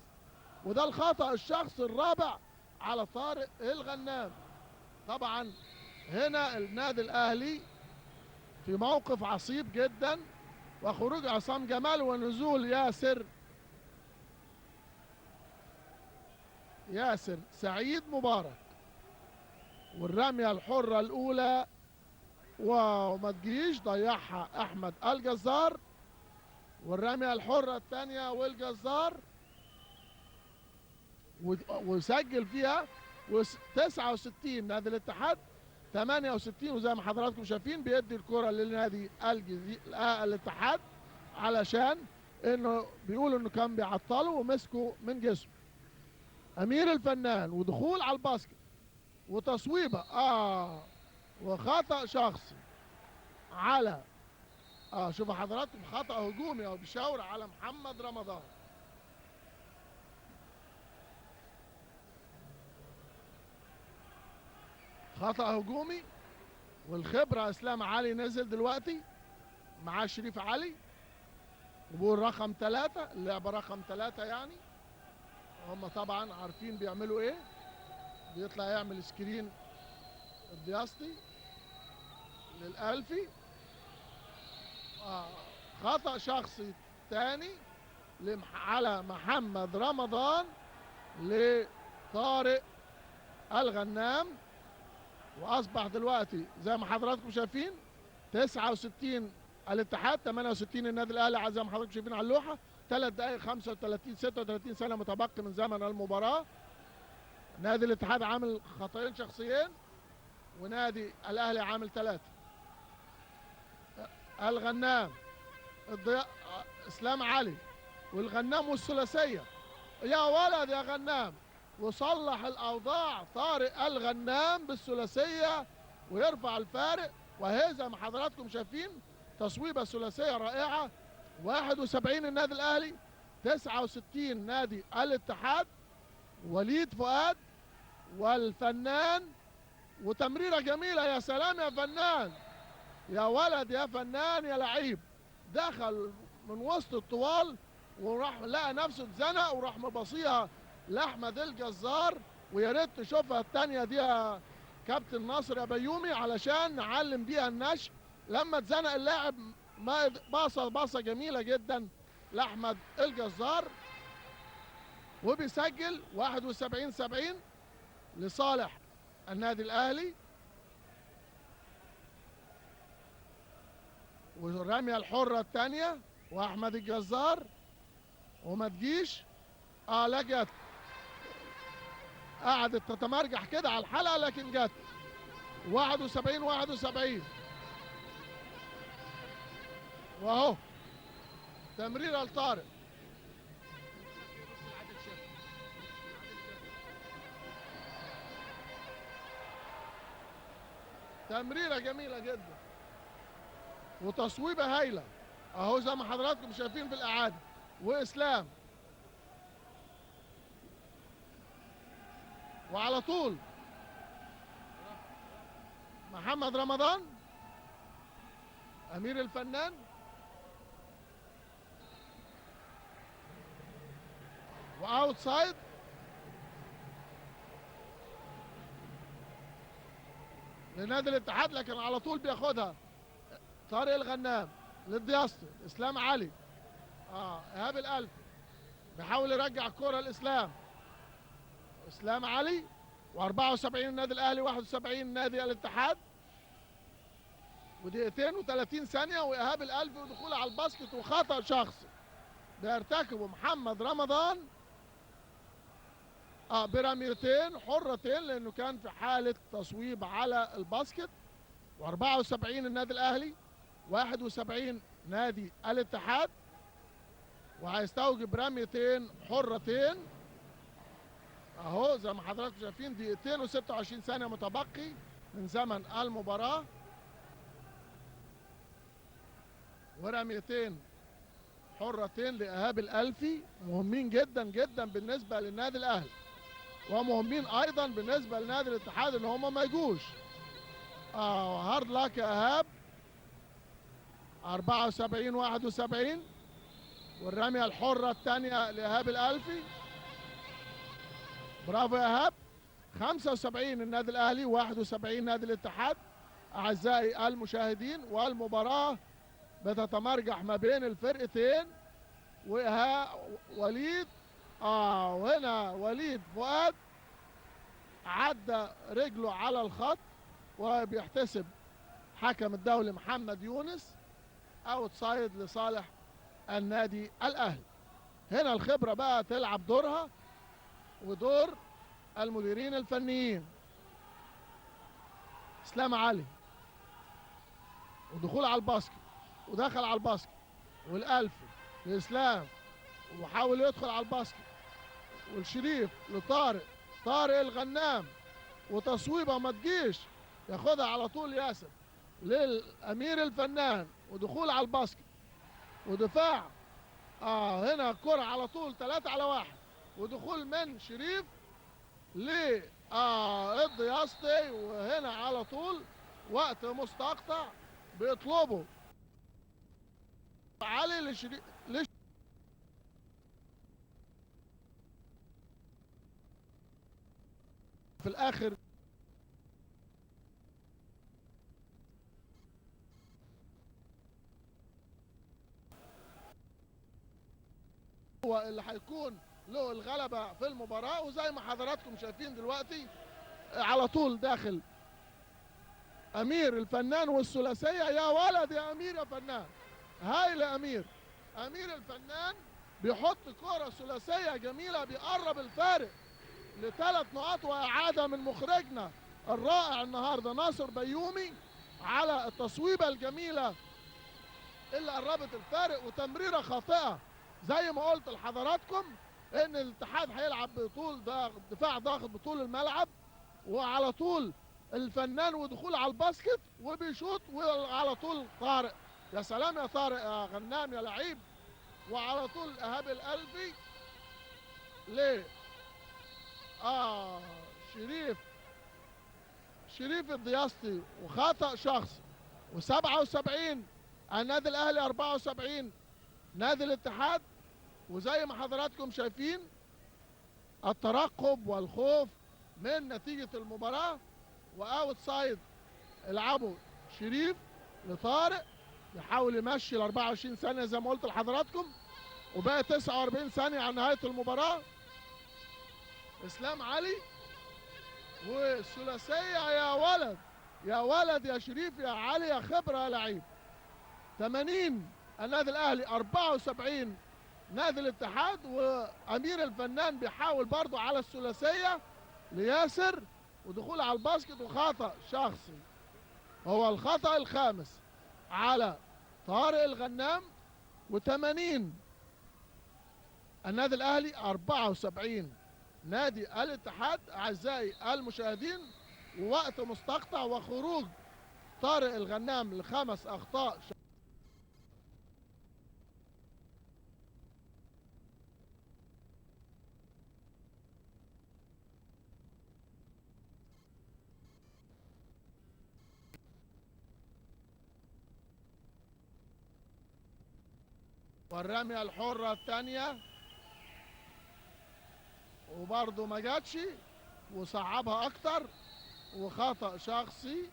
وده الخطأ الشخصي الرابع على طارق الغنام. طبعا هنا النادي الاهلي في موقف عصيب جدا، وخروج عصام جمال ونزول ياسر سعيد مبارك، والرمية الحرة الأولى وما تجيش ضيعها أحمد الجزار، والرمية الحرة الثانية والجزار وسجل فيها 69 نادي الاتحاد 68. وزي ما حضراتكم شايفين بيدي الكرة للنادي الاتحاد علشان انه بيقولوا انه كان بيعطله ومسكه من جسمه. امير الفنان ودخول على الباسكت وتصويبه وخطأ شخصي على شوفوا حضراتكم خطأ هجومي او بيشاور على محمد رمضان. خطأ هجومي، والخبرة اسلام علي نزل دلوقتي معاه شريف علي، وبقول رقم 3، اللعبة رقم 3 يعني. هم طبعا عارفين بيعملوا ايه، بيطلع يعمل سكرين الدياسطي للألفي. خطأ شخصي تاني على محمد رمضان لطارق الغنام، واصبح دلوقتي زي ما حضراتكم شايفين 69 الاتحاد 68 النادي الاهلي، زي ما حضراتكم شايفين على اللوحه. 3 دقائق 36 ثانيه متبقي من زمن المباراه. نادي الاتحاد عامل خطأين شخصيين، ونادي الاهلي عامل 3. الغنام اسلام علي والغنام والثلاثيه، يا ولد يا غنام، وصلح الاوضاع طارق الغنام بالثلاثيه ويرفع الفارق. وهي زي ما حضراتكم شايفين تصويبه ثلاثيه رائعه. 71 النادي الاهلي 69 نادي الاتحاد. وليد فؤاد والفنان، وتمريره جميله، يا سلام يا فنان، يا ولد يا فنان يا لعيب. دخل من وسط الطوال وراح لقى نفسه اتزنق وراح مبصيها لاحمد الجزار. ويا ريت تشوفها الثانيه دي يا كابتن ناصر يا بيومي علشان نعلم بيها النشء. لما اتزنق اللاعب ما باصه جميله جدا لاحمد الجزار، وبيسجل 71-70 لصالح النادي الاهلي. والرميه الحره الثانيه واحمد الجزار وما تجيش. لا جت، قعدت تتمرجح كده على الحلقه لكن جت. 71 واهو تمريره لطارق. تمريره جميله جدا وتصويبه هايله اهو زي ما حضراتكم شايفين في الاعاده. واسلام وعلى طول محمد رمضان امير الفنان واوت سايد لنادي الاتحاد، لكن على طول بياخدها طارق الغنام للدياسطي. اسلام علي ايهاب الالفي بيحاول يرجع الكره لاسلام. اسلام علي و74 النادي الاهلي 71 نادي الاتحاد. ودقيقتين و30 ثانيه وايهاب الالفي ودخول على الباسكت وخطا شخصي بيرتكبه محمد رمضان برميتين حرتين لانه كان في حاله تصويب على الباسكت. و74 النادي الاهلي 71 نادي الاتحاد، وهيستوجب رميتين حرتين اهو زي ما حضراتكم شايفين. دقيقتين و26 ثانيه متبقي من زمن المباراه، ورميتين حرتين لإيهاب الألفي مهمين جدا جدا بالنسبة للنادي الأهلي، ومهمين أيضا بالنسبة لنادي الاتحاد إن هم ما يجوش. هارد لاك يا إيهاب. 74-71. والرمية الحرة الثانية لإيهاب الألفي. برافو يا إيهاب. 75 النادي الأهلي، 71 نادي الاتحاد. أعزائي المشاهدين، والمباراة بتتمرجح ما بين الفرقتين. وليد وهنا وليد فؤاد عدى رجله على الخط، وبيحتسب حكم الدولي محمد يونس اوت سايد لصالح النادي الاهلي. هنا الخبره بقى تلعب دورها ودور المديرين الفنيين. اسلام علي ودخول على الباسكت، ودخل على الباسكت، والألفي لإسلام وحاول يدخل على الباسكت، والشريف لطارق، طارق الغنام وتصويبه ما تجيش، ياخدها على طول ياسر للأمير الفنان، ودخول على الباسكت ودفاع. هنا كرة على طول 3-على-1، ودخول من شريف ل الضياستي، وهنا على طول وقت مستقطع بيطلبوا علي لشريف في الاخر. هو اللي هيكون له الغلبة في المباراة. وزي ما حضراتكم شايفين دلوقتي على طول داخل أمير الفنان والثلاثية. يا ولد يا أمير يا فنان، هايل يا أمير. أمير الفنان بيحط كرة ثلاثية جميلة، بيقرب الفارق ل3 نقاط. وإعادة من مخرجنا الرائع النهارده ناصر بيومي على التصويبة الجميلة اللي قربت الفارق، وتمريرة خاطئة زي ما قلت لحضراتكم ان الاتحاد هيلعب بطول دفاع ضاغط بطول الملعب، وعلى طول الفنان ودخول على الباسكت وبيشوط، وعلى طول طارق. يا سلام يا طارق يا غنام يا لعيب. وعلى طول ايهاب الألفي ل شريف الضياستي، وخطأ شخصي. و77 النادي الاهلي، 74 نادي الاتحاد. وزي ما حضراتكم شايفين الترقب والخوف من نتيجة المباراة. واوت سايد العبوا شريف لطارق، يحاول يمشي ال 24 ثانية زي ما قلت لحضراتكم، وبقى 49 ثانية على نهاية المباراة. اسلام علي والثلاثية. يا ولد يا ولد يا شريف يا علي يا خبرة يا لعيب. 80 النادي الاهلي، 74 نادي الاتحاد. وامير الفنان بيحاول برضو على الثلاثيه لياسر، ودخول على الباسكت وخطا شخصي. هو الخطا الخامس على طارق الغنام. و80 النادي الاهلي، 74 نادي الاتحاد. اعزائي المشاهدين، ووقت مستقطع وخروج طارق الغنام ل5 اخطاء. والرمية الحرة الثانية وبرضه ما جاتش، وصعبها اكتر، وخطأ شخصي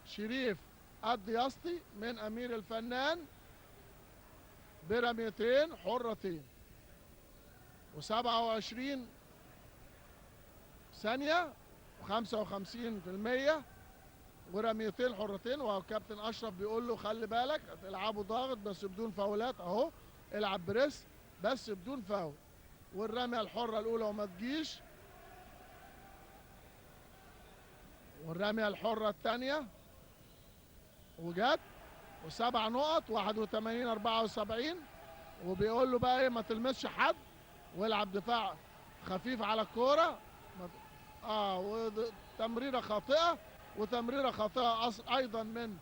لشريف الضياستي من امير الفنان برميتين حرتين. و27 ثانية و55%، ورميتين حرتين. وكابتن اشرف بيقول له خلي بالك هتلعبوا ضاغط بس بدون فاولات، اهو العب بريس بس بدون فاول. والرمية الحرة الاولى وما تجيش، والرمية الحرة الثانية وجت، و7 نقط. 81-74. وبيقول له بقى ايه، ما تلمسش حد والعب دفاع خفيف على الكوره. وتمريره خاطئه، وتمريره خاطئه ايضا من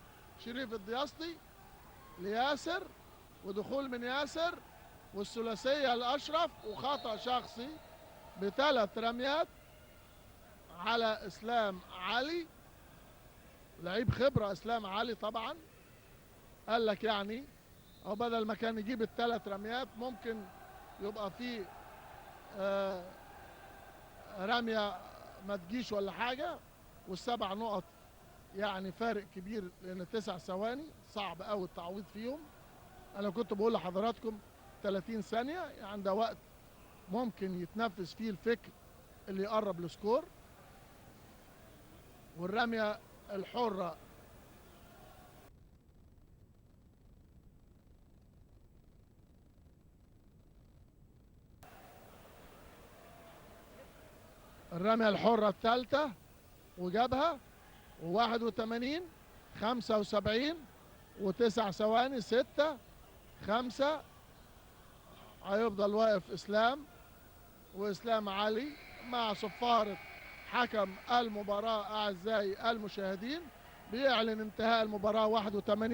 شريف الضياستي. لياسر ودخول من ياسر والثلاثية لأشرف وخطأ شخصي ب3 رميات على إسلام علي. لعيب خبرة إسلام علي طبعا، قال لك يعني أو بدل ما كان يجيب ال3 رميات ممكن يبقى فيه رمية ما تجيش ولا حاجة، وال7 نقط يعني فارق كبير، لأن 9 ثواني صعب قوي التعويض فيهم. أنا كنت بقول لحضراتكم 30 ثانية يعني ده وقت ممكن يتنفذ فيه الفكر اللي يقرب لسكور. والرمية الحرة الثالثة وجابها، و81 75 و9 ثواني 6 5. هيفضل واقف إسلام وإسلام علي مع صفارة حكم المباراة. أعزائي المشاهدين بيعلن انتهاء المباراة 81